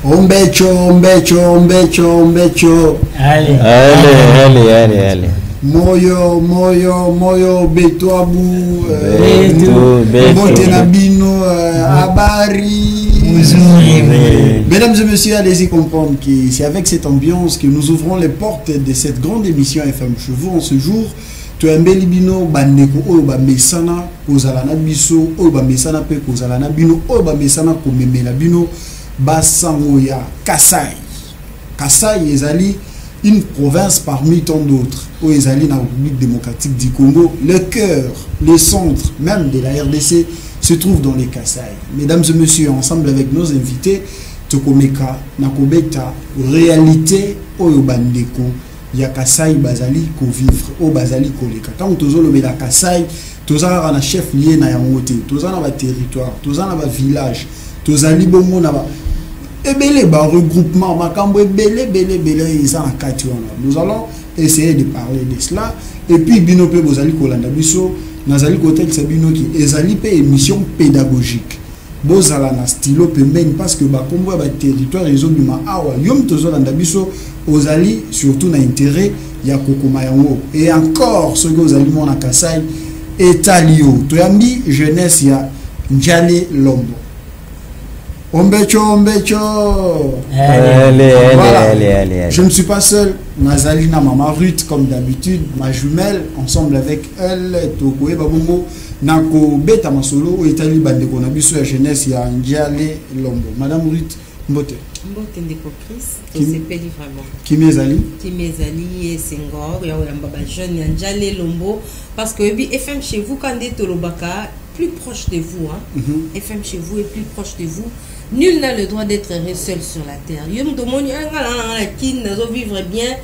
Ombecho. Allez. Moyo, Betoabu, Motenabino, Abari. Mesdames et messieurs, allez-y comprendre que c'est avec cette ambiance que nous ouvrons les portes de cette grande émission FM Chevaux en ce jour. Tu as un bel bino, bandeko, oba mesana, kozalana biso, oba mesana pe kozalana bino, oba mesana komemela bino, basangoya, Kasai. Kasai ezali une province parmi tant d'autres. Où ezali na République démocratique du Congo, le cœur, le centre même de la RDC se trouve dans les Kasai. Mesdames et messieurs, ensemble avec nos invités, Tokomeka, Nakobeta, réalité, oyo bandeko. Ya Kasai bazali ko vivre o bazali koleka tant tozolo be la Kasai tozala na chef lié na yangote tozala na territoire tozala na village tozali bongo na ba ebele ba regroupement makambo ebele isa na kati wana. Nous allons essayer de parler de cela et puis bino pe bozali kolanda biso nazali kotel sabino ki ezali pe émission pédagogique bozala na stylo pembeni parce que ba kombo ba territoire ezobima awa yom tozolanda biso ozali surtout na intérêt ya kokoma yango et encore ce que ozali mona Kasai etalio toyambi jeunesse ya Njale Lombo ombecho allez. Je ne suis pas seul, nazali na maman Ruth comme d'habitude, ma jumelle, ensemble avec elle tokoe babongo nako beta masolo etali bandeko na biso ya jeunesse ya Njale Lombo. Madame Ruth Mbote ndeko Chris, to sepeli vraiment. Kimezali et Senghor, ya mbaba jeune ya Njale Lombo parce que FM chez vous quand est Tolobaka plus proche de vous hein. FM chez vous est plus proche de vous. Nul n'a le droit d'être seul sur la terre. Yom tomoni anga qui nazo vivre bien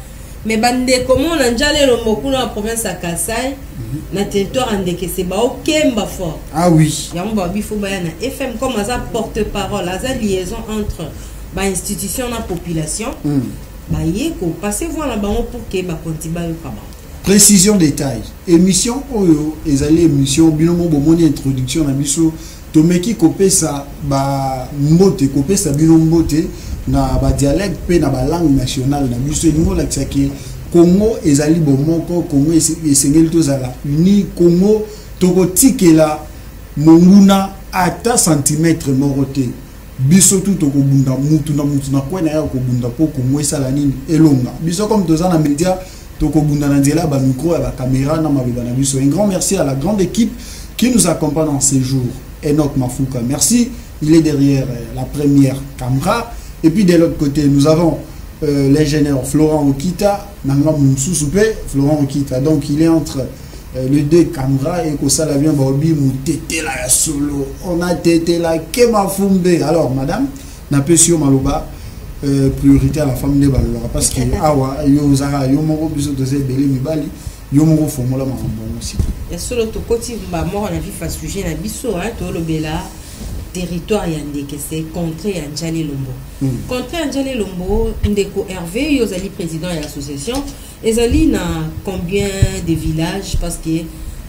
mais bande comment na Njale Lombo kuna la province à Kasai na territoire andeke c'est ba okemba fort. Ah oui. Ya mba bifo ba na FM comme ça porte-parole, ça liaison entre ba institution na population. Ba yeko passer voir la bango pour que ba kontiba yo kaba. Précision détail. Émission oyo ezali émission binomo bomoni introduction na biso tomeki kopesa ba mbote kopesa bino mbote na ba dialecte pe na ba langue nationale na biso ningo la tsaki Congo ezali bomoko Congo esengeli tozala uni Congo tokotikela monguna ata centimètre morote biso tout tokobunda mutu na kwena ya kobunda po Congo esala nini elonga biso comme tozana média tokobunda na nzela ba micro ya ba caméra na mabeba na biso. Un grand merci à la grande équipe qui nous accompagne dans ces jours. Enoch Mafouka, merci. Il est derrière la première caméra. Et puis de l'autre côté, nous avons l'ingénieur Florent Okita, Florent Okita. Donc il est entre les deux caméras et que ça la vient Bobby Moutete la solo. On a tété la Kema Fumbe. Alors madame, n'a pas sur Maloba priorité à la femme de Balora parce que awa yo zara yo moko biso doze belé mibali. Yo moko formula ma bon aussi. Ya solo to koti mba moko na vifa sujet na biso hein to lobela territoire ya ndeke c'est contre ya Njale Lombo. Contre ya Njale Lombo ndeko Hervé yozali président de l'association ezali na combien de villages parce que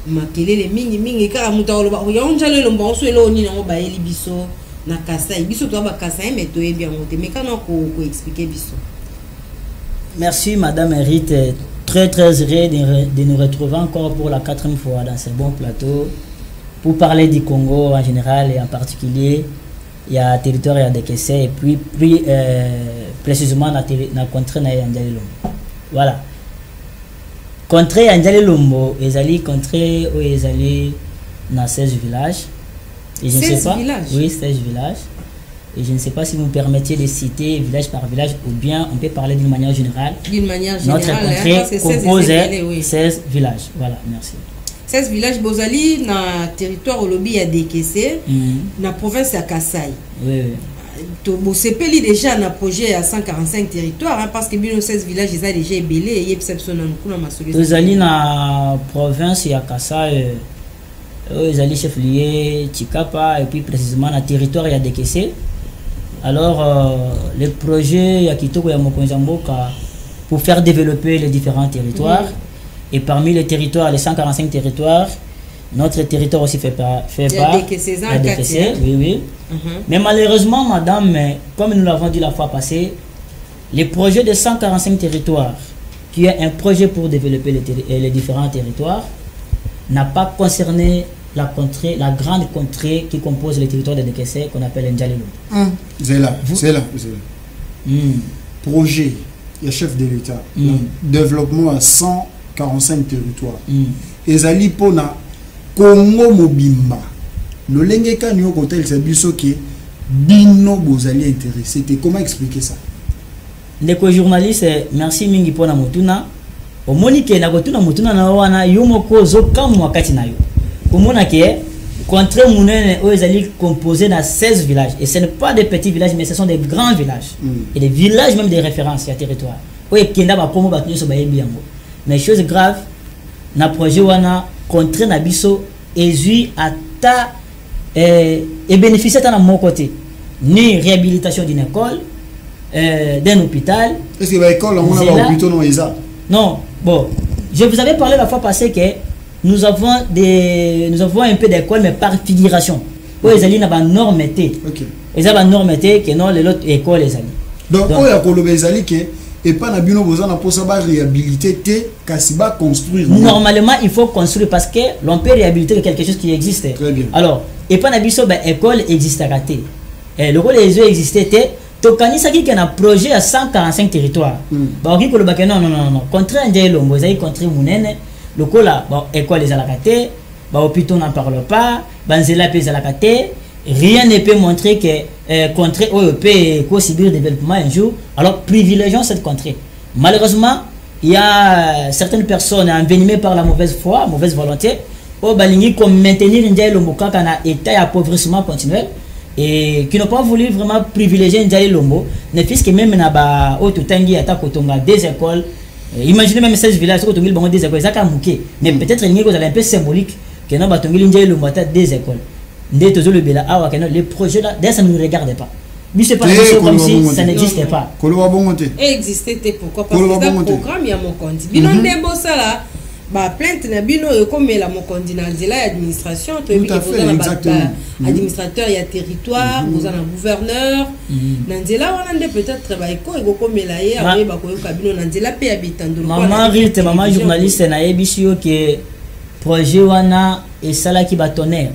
makelele mingi kala muta loba ya Njale Lombo so elo ni na ba eli biso na Kasai biso to ba Kasai mais to bien monter mais kana ko expliquer biso. Merci madame Rite. Très heureux de nous retrouver encore pour la 4e fois dans ce bon plateau pour parler du Congo en général et en particulier il y a territoire de Kessé et puis précisément dans la contrée de Njale Lombo. Voilà. Contrée de Njale Lombo, ezali contrée où ezali dans 16 villages. Et je 16 ne sais pas. Villages. Oui, 16 villages. Et je ne sais pas si vous me permettiez de citer village par village ou bien on peut parler d'une manière générale. D'une manière générale, notre contrée compose 16 villages. Voilà, merci. 16 villages Bozali, na territoire au lobby à Dekese, na province à Kasai. Oui. C'est déjà un projet à 145 territoires hein, parce que 16 villages ils ont déjà ébélé et Bozali na province à Kasai, ils allaient chef lié Chikapa et puis précisément na territoire à Dekese. Alors, le projet Yakitoko Yamokonzamboka pour faire développer les différents territoires. Et parmi les territoires, les 145 territoires, Notre territoire aussi fait part. DKC, oui. Mais malheureusement, madame, comme nous l'avons dit la fois passée, les projets de 145 territoires, qui est un projet pour développer les différents territoires, n'a pas concerné la grande contrée qui compose le territoire de DKC qu'on appelle Ndjalelo. C'est là. Projet, le chef de l'État, développement à 145 territoires. Ezali pona Congo mobimba. Le lengeka nyo côté le biso qui bino bozali intéressé. Comment expliquer ça? Ndeko journaliste, merci mingi pona mutuna. Omonike na gotuna mutuna na wana yomoko zo kamu wakati nayo. Komona ke contre munene ezali composé dans 16 villages et ce n'est pas des petits villages mais ce sont des grands villages et des villages même de référence à territoire. Oye kenda ba komo ba tunyo so ba yebi yango. Mais chose grave na projet wana contre na biso ezui ata et bénéficier à mon côté ni réhabilitation d'une école, d'un hôpital. Est-ce que l'école on a un hôpital non ESA? Non, bon, je vous avais parlé la fois passée que nous avons un peu d'école mais par figuration. Où les alliés n'ont pas normalité. Ils ont pas normalité que non les autres écoles les alliés. Donc où ya kolobe les alliés que et pas na bino besoin na posa ba réhabiliter te kasiba construire. Normalement il faut construire parce que l'on peut réhabiliter quelque chose qui existe. Très bien. Alors et pas na biso ba école existe raté. Le rôle les yeux existait te tokanisa qui a un projet à 145 territoires. Ba ki koloba que non contre Ndjalelo Lombo ezali contre munene le cola bon école les alakate ba hôpital n'en parle pas banzela pe alakate. Rien ne peut montrer que contrée peut subir le développement un jour. Alors privilégions cette contrée. Malheureusement, il y a certaines personnes envenimées par la mauvaise foi, mauvaise volonté, au balingi comme maintenir Ndjalelo Lombo quand on a état d'appauvrissement continuel et qui n'ont pas voulu vraiment privilégier Ndjalelo Lombo. Ne puisque même na ba au tutangi ata kotonga des écoles. Imaginez même 16 villages où il y a des écoles, ça mouké. Mais peut-être il y a un peu symbolique que non ba tongi Ndjalelo Lombo ata des écoles. Les projets là, ça ne nous regarde pas. Mais c'est pas comme si ça n'existait pas. Existait pourquoi? Parce que dans le programme, il y a mon compte. Binon Dembo ça là, bah plainte na bino comme la mon compte dans l'administration, administrateur, il y a territoire, vous en avez gouverneur. Nandela on a peut-être travailler quoi et comme la hier, bah quoi kabino Nandela paye habitant. Maman Rite, maman journaliste na ebisio que projet wana et ça là qui va tonner.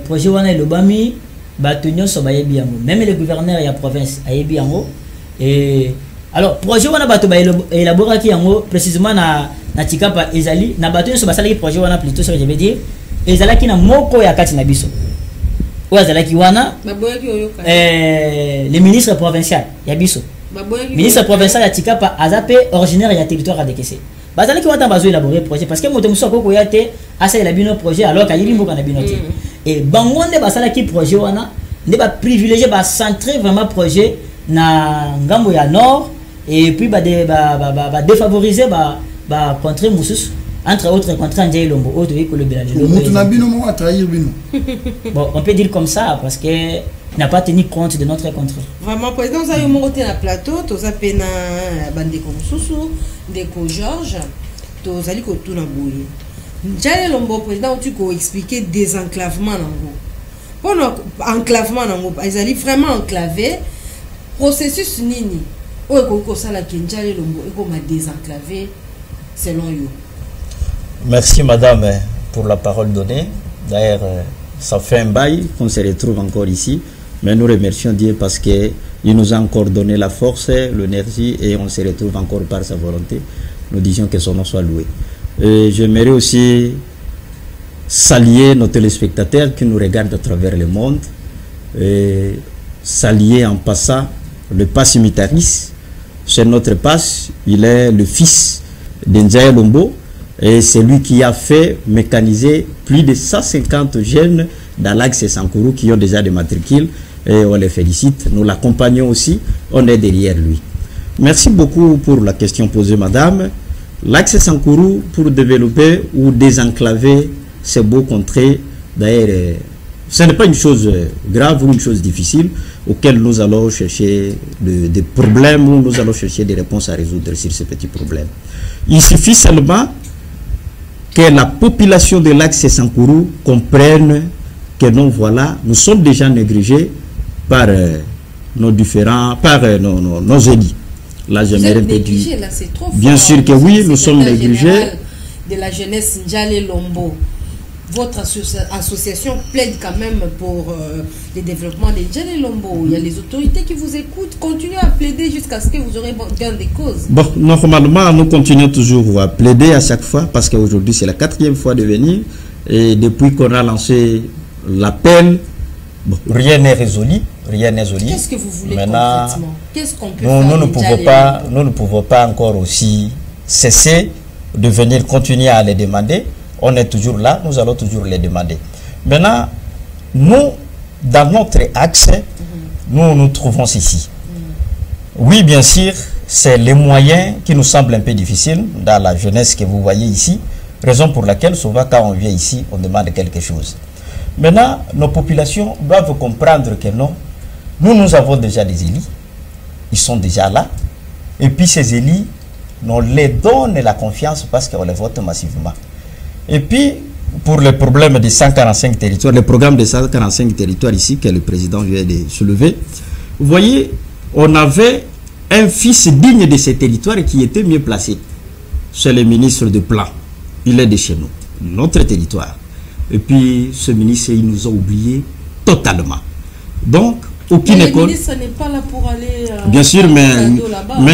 Projet wana lobami batunyo so bayebi yango même le gouverneur ya province ayebi yango et alors projet wana bato ba élaborer ki yango précisément na Tikapa ezali na batunyo so basala ki projet wana plutôt ça je veux dire ezala ki na moko ya kati na biso o ezala ki wana le ministre provincial ya biso ministre provincial ya Tikapa azape originaire ya territoire ADKC bazali ki wata bazo élaborer projet parce que moto muso ko yate asa la bino projet alors kayiri mboka na bino te et bangonde basala ki projet wana ne ba privilégier ba centrer vraiment projet na ngambo ya nord et puis ba défavoriser ba contre mususu entre autres contre Ndjalelo Lombo autre que le Belgique moto na bino mo trahir bino. Bon on peut dire comme ça parce que n'a pas tenu compte de notre contrat. Vraiment, président, vous avez monté la plateau, vous avez na bandeko Moussou, Ndeko Georges, vous avez tout na bouillé. Ndjalelo Lombo, président, tu peux expliquer désenclavement nango. Pour enclavement nango, ils allaient vraiment enclaver. Processus nini. Ou eko sala ki Ndjalelo Lombo, eko ma désenclavé selon vous. Merci madame pour la parole donnée. D'ailleurs, ça fait un bail qu'on se retrouve encore ici. Mais nous remercions Dieu parce qu'il nous a encore donné la force, l'énergie et on se retrouve encore par sa volonté. Nous disions que son nom soit loué. J'aimerais aussi saluer nos téléspectateurs qui nous regardent à travers le monde. Et saluer en passant le passe Imitaris. C'est notre passe. Il est le fils d'Ndjalelo Lombo et c'est lui qui a fait mécaniser plus de 150 jeunes dans l'axe Sankourou qui ont déjà des matricules. Et on les félicite, nous l'accompagnons aussi, on est derrière lui. Merci beaucoup pour la question posée madame. L'axe Sankourou pour développer ou désenclaver ces beaux contrées, d'ailleurs ce n'est pas une chose grave ou une chose difficile auquel nous allons chercher des problèmes ou nous allons chercher des réponses à résoudre sur ces petits problèmes. Il suffit seulement que la population de l'axe Sankourou comprenne que non, voilà, nous sommes déjà négligés par nos différents, par nos élus. Là, j'aimerais dire. Bien sûr que oui, nous sommes négligés. De la jeunesse Njale Lombo. Votre association plaide quand même pour le développement de Njale Lombo. Il y a les autorités qui vous écoutent. Continuez à plaider jusqu'à ce que vous aurez gain des causes. Bon, normalement, nous continuons toujours à plaider à chaque fois parce qu'aujourd'hui, c'est la 4e fois de venir. Et depuis qu'on a lancé l'appel, bon, rien n'est résolu. Rien n'est résolu. Qu'est-ce que vous voulez maintenant, concrètement? Qu'est-ce qu'on peut faire? Nous ne pouvons pas encore aussi cesser de venir continuer à les demander. On est toujours là, nous allons toujours les demander. Maintenant, nous, dans notre axe, nous nous trouvons ici. Oui, bien sûr, c'est les moyens qui nous semblent un peu difficiles dans la jeunesse que vous voyez ici, raison pour laquelle souvent quand on vient ici, on demande quelque chose. Maintenant, nos populations doivent comprendre que non, nous avons déjà des élus, ils sont déjà là, et puis ces élus, on les donne la confiance parce qu'on les vote massivement. Et puis, pour le problème des 145 territoires, le programme des 145 territoires ici, que le président vient de soulever, vous voyez, on avait un fils digne de ces territoires qui était mieux placé. C'est le ministre de Plan. Il est de chez nous, notre territoire. Et puis, ce ministre, il nous a oubliés totalement. Donc, aucune école. Le ministre n'est pas là pour aller. Bien sûr, mais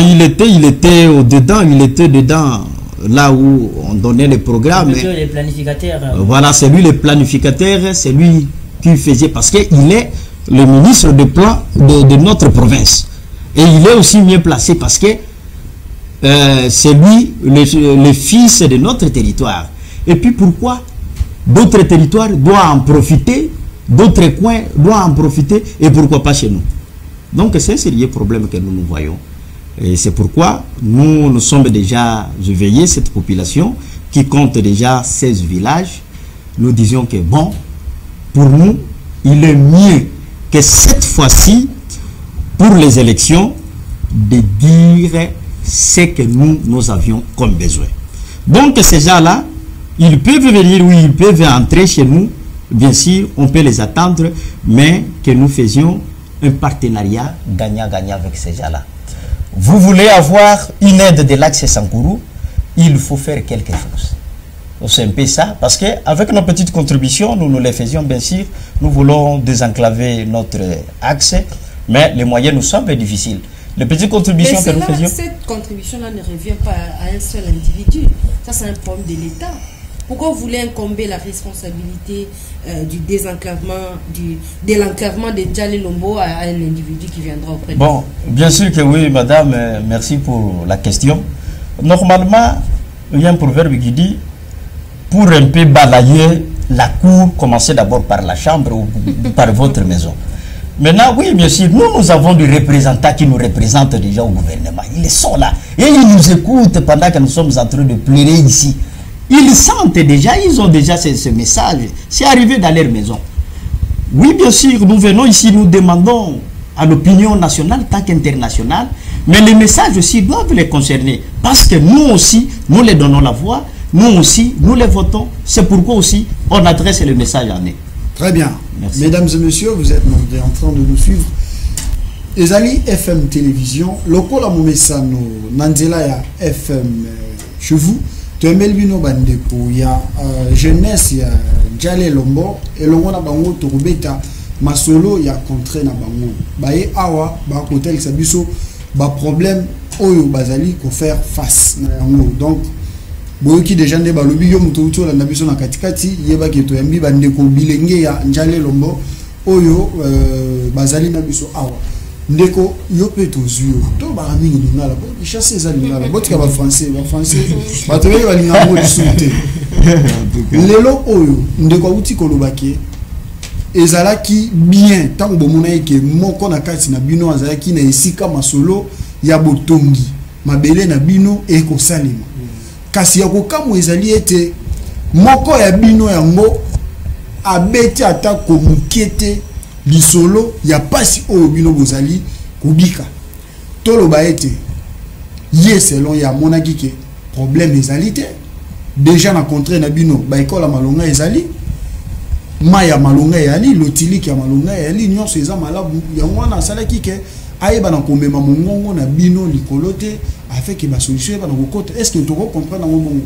il était au-dedans, il était dedans. Là où on donnait les programmes. Les planificateurs. Voilà, c'est lui le planificateur, c'est lui qui faisait, parce qu'il est le ministre de plan de notre province. Et il est aussi mieux placé parce que c'est lui le fils de notre territoire. Et puis pourquoi d'autres territoires doivent en profiter, d'autres coins doivent en profiter, et pourquoi pas chez nous? Donc c'est un sérieux problème que nous voyons. Et c'est pourquoi nous sommes déjà éveillés, cette population qui compte déjà 16 villages. Nous disions que bon, pour nous, il est mieux que cette fois-ci, pour les élections, de dire ce que nous avions comme besoin. Donc ces gens-là, ils peuvent venir, oui, ils peuvent entrer chez nous. Bien sûr, on peut les attendre, mais que nous faisions un partenariat gagnant-gagnant avec ces gens-là. Vous voulez avoir une aide de l'axe Sankourou, il faut faire quelque chose. C'est un peu ça, parce qu'avec nos petites contributions, nous les faisions bien sûr, nous voulons désenclaver notre axe, mais les moyens nous semblent difficiles. Les petites contributions que nous faisions... Cette contribution-là ne revient pas à un seul individu, ça c'est un problème de l'État. Pourquoi vous voulez incomber la responsabilité du désenclavement, de l'enclavement de Njale Lombo à un individu qui viendra auprès de vous? Bon, bien sûr que oui, madame, merci pour la question. Normalement, il y a un proverbe qui dit, pour un peu balayer la cour, commencez d'abord par la chambre ou par votre maison. Maintenant, oui, bien sûr, nous avons des représentants qui nous représentent déjà au gouvernement. Ils sont là et ils nous écoutent pendant que nous sommes en train de pleurer ici. Ils sentent déjà, ils ont déjà ce message. C'est arrivé dans leur maison. Oui, bien sûr, nous venons ici, nous demandons à l'opinion nationale tant qu'internationale, mais les messages aussi doivent les concerner. Parce que nous aussi, nous les donnons la voix, nous aussi, nous les votons. C'est pourquoi aussi, on adresse le message à eux. Très bien. Merci. Mesdames et messieurs, vous êtes en train de nous suivre. Ezali FM Télévision, Lokola Momesano, Nandela ya FM chez vous. Tuembelbino bandeko ya jeunesse ya Njale Lombo et longona bango torubeta masolo ya contre na bango baye awa ba hotel sabiso ba problème oyo bazali ko faire face na yango. Donc boyoki déjà nde balobi yo muto uto la biso na katikati yeba ke to yambi bandeko bilenge ya Njale Lombo oyo bazali na biso awa ndeko yo pe tozuyo to ba mingi lingala bo chasser za lingala botika ba français ba to ba lingala mo disute lelo oyo ndeko uti kolobaki ezalaki bien tango bomona eke moko na kati na bino azalaki na esika masolo ya botongi mabele na bino eko salima kasi ya kokamu ezali ete moko ya bino yango abeti ata komukete lisolo ya pasi oyo bino bozali kubika tolo ba ete ye selon ya monaki ke problème ezali te déjà na contrat na bino ba école malonga ezali maya malonga yali lotiliki ya malonga yali nyonso eza malabu yango wana asalaki ke ayeba na komema mongongo na bino likolote afin que ba solution ba na kokota. Est-ce que tu comprends ngo bongo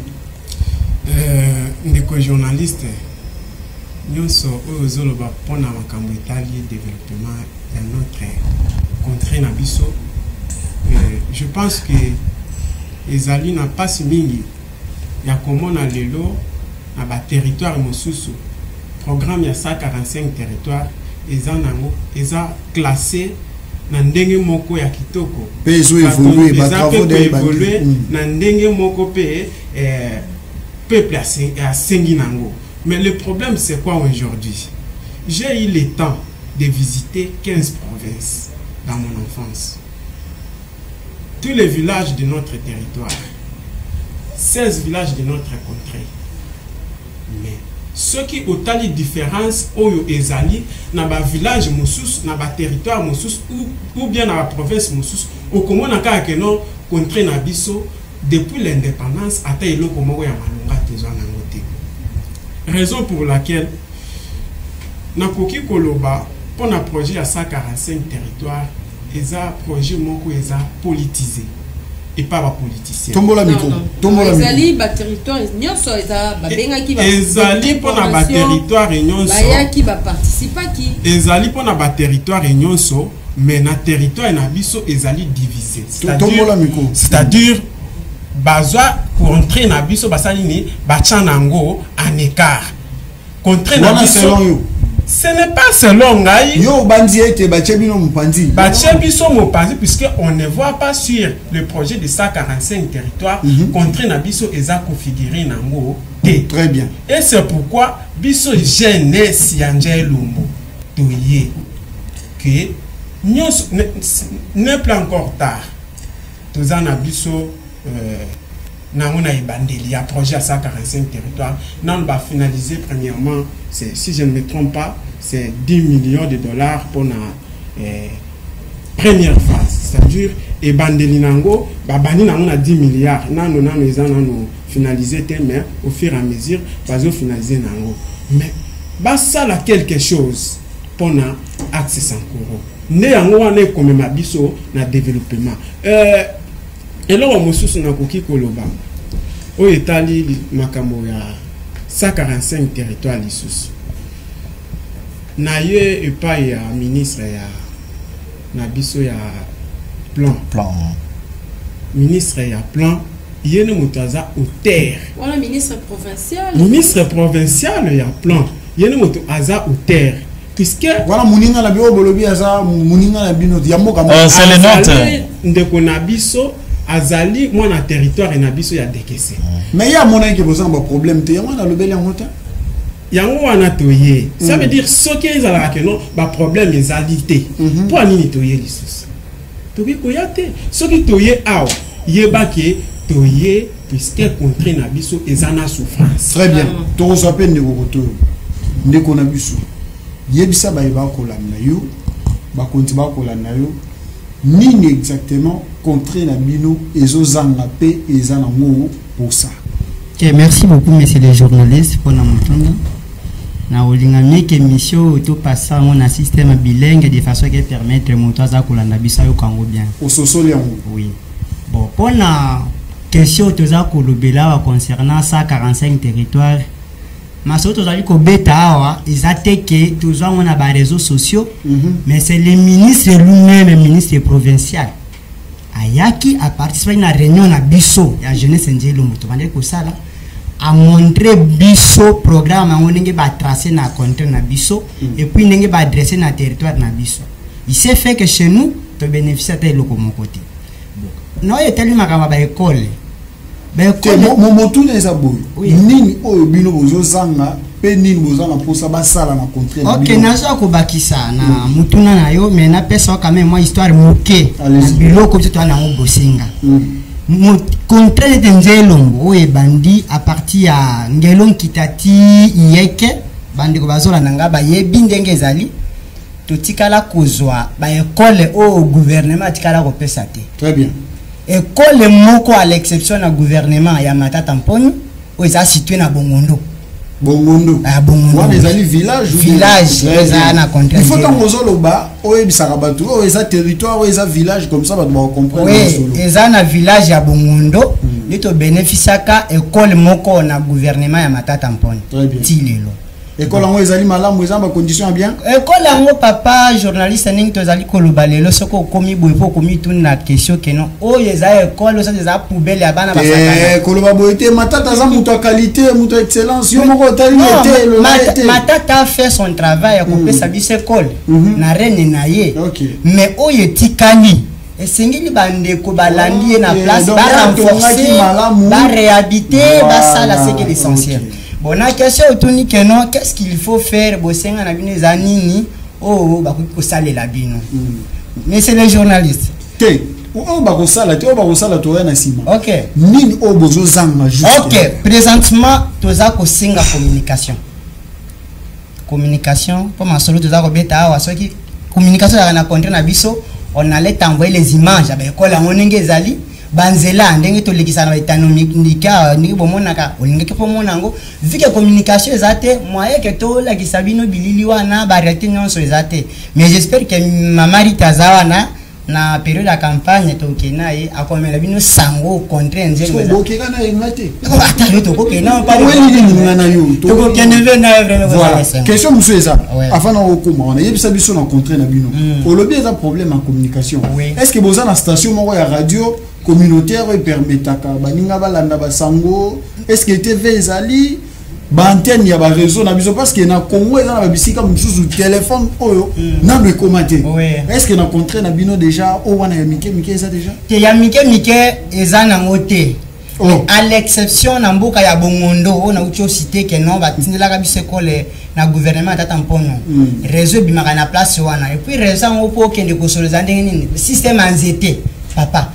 ndeko journaliste nyonso oyo zoloba pona makambo etali développement ya notre contrée na biso. Je pense que ezali na pasi mingi ya komona lelo na ba territoire mosusu programme ya 145 territoire eza nango eza classé na ndenge moko ya kitoko peso évoluer ba travaux de évoluer na ndenge moko pe peuple a sengi nango. Mais le problème c'est quoi aujourd'hui? J'ai eu le temps de visiter 15 provinces dans mon enfance. Tous les villages de notre territoire, 16 villages de notre contrée. Mais ce qui ont une différence oyo ezali na ba village mosus na ba territoire mosus ou bien na ba province mosus au komona ka ke non contrée na biso depuis l'indépendance ata eloko moko ya malonga tezo na ngote. Raison pour laquelle nakoki koloba pour un projet à 145 territoires eza projet moko eza politisé et pas ba politicien. Tombola micro. Tombola micro. Ezali ba territoire nyonso eza ba bengaki ba. Ezali pona ba territoire nyonso. Bayaki ba participaki. Ezali pona ba territoire nyonso mais na territoire na biso ezali divisé. Tombola micro. C'est-à-dire bazwa contrer na biso basali ni ba chanango en écart. Contrer na biso. Ce n'est pas selon Ngaï. Yo bandi ete bachebino mpanzi. Bachebiso mpanzi puisque on ne voit pas sur le projet de 145 territoires contre Nabiso eza configuré nango. Très bien. Et c'est pourquoi biso jeunesse yanje lumbo toye que nous n'est pas encore tard. Tous en abiso on a bandeli un projet à 145 territoires. Nous va finaliser premièrement, si je ne me trompe pas, c'est 10 millions de dollars pour la première phase. C'est-à-dire, et bandeli nango, bani nango a 10 milliards. Nous avons finalisé, mais au fur et à mesure, nous avons finalisé nango. Mais, ça là quelque chose pour la accès sans courant. Néanmoins, on est comme ma biso na développement. Et là, on a un coquille koloba. Au Italie, makambo ya 145 territoires lissus. Naye et pas ya ministre ya nabiso ya plan. Ministre ya plan. Yene motaza au terre. Voilà ministre provincial. Ministre provincial ya plan. Yene motaza au terre. Puisque voilà muninga la bio bolobi aza muninga la bino yamoka. C'est les notes. Ndeko nabiso azali moi na territoire na biso ya décaissé. Mais il y a mon qui pose un problème te yango na lobeli en montant. Yango wana toye. Ça veut dire ce qui est là que non ba problème ezalité. Pour nini toye lisusu. Toki koyate. Ce qui toye awa yeba ke toye puisque contre na biso ezana souffrance. Très bien. To sope ndeko koto. Ndeko na biso. Yebisa ba yeba ko lamna yo. Ba konti ba ko lamna yo. Nini exactement contre la bino ezozanga pe ezana ngo pour ça. Okay, merci beaucoup messieurs les journalistes pour la montante. Na olinga mike émission to passa on un système bilingue de façon qui permettre montoza kolanda bisa yo kango bien. Au sosoli yango. Oui. Bon, pour la question toza kolobela concernant 145 territoires. Maso tozali ko beta awa ezate que toza on a ba réseaux sociaux mais c'est le ministre lui-même, le ministre provincial. Ayaki a participé à une réunion na biso ya jeunesse njelo moto bande ko sala a montré biso programme on ndenge ba tracer na contrée na biso et puis ndenge ba adresser na territoire na biso. Il s'est fait que chez nous to bénéficier de loko mon côté. Non il tellement makama ba école. Ba école mon motu les aboy. Nini oyo bino bozo zanga pe nini bozo na posa ba sala na contrée na biso. OK nazo ko bakisa na mutuna na yo mais na pesa quand même moi histoire moké. Biloko to na ngo bosinga. Contrée de Nzelongo et bandi à partir à Ngelon Kitati Yeke bandi ko bazola nanga ba yebi ndenge ezali to tikala kozwa ba école au gouvernement tikala ko pesa te. Très bien. École moko à l'exception du gouvernement ya matata mponi où ils sont situés dans Bongondo. Bongondo. Ah, Bongondo. Ouais, les alliés village. Village, ils sont dans il faut qu'on ose le bas, où ils sont territoire, où ils sont village, comme ça, on va comprendre. Oui, ils sont dans village à Bongondo. Ils ont bénéficié de l'école moko na gouvernement ya Matata Mponi. Très bien. Tilelo. École en Wezali Malam, vous avez conditions bien. École en papa journaliste ning tozali kolobalelo soko komi boy po komi tuna na question que non. Oh yeza école ça des poubelle ya bana basaka. Kolobaboité Matata za muto qualité, muto excellence. Yo moko tali été. Matata a fait son travail ko pesa biso école. Na reine na ye. Mais oh yetikani. Et singili bandeko balandi na place ba renforcer, ba réhabiliter, ba sala c'est l'essentiel. Bon, la question autour que non, qu'est-ce qu'il faut faire? Bossenga na bino zanini, oh, bah ko sale la bino. Mais c'est les journalistes. Té, oh bah ko sala, té, oh bah ko sala to na sima. OK. Nini oh bozo zanga juste. OK, présentement toza ko singa communication. Communication, pour ma solo toza ko beta wa soki communication na contre na biso, on allait t'envoyer les images avec quoi la monenge zali. Banzela ndenge to lekisana économique ndika ni bomonaka olingaki po monango vu que communication ezate moyen que to la kisabino bilili wana ba réalité nyonso ezate mais j'espère que mamari tazawana na période de campagne to kenaye akomela bino sango contre nzelo ko bokeka na engate ata yo to ko kena pa weli ni ngana yo to ko keneve na vraiment voilà question monsieur eza afana okuma on yebisa biso na contre na bino olobi eza problème en communication est-ce que boza na station moko ya radio communautaire permetaka baninga balanda basango est-ce que TV ezali ba antenne ya ba réseau na biso parce que na Congo eza na babisika mususu téléphone oyo na le commenter est-ce que na contrat na bino déjà o wana ya mike eza déjà te ya mike eza na ngote à l'exception na mboka ya Bongondo on a ucho cité que non ba tindela ka biso école na gouvernement Tata Mpono réseau bimaka na place wana et puis réseau ngo po kende ko soloza ndenge nini système anzete papa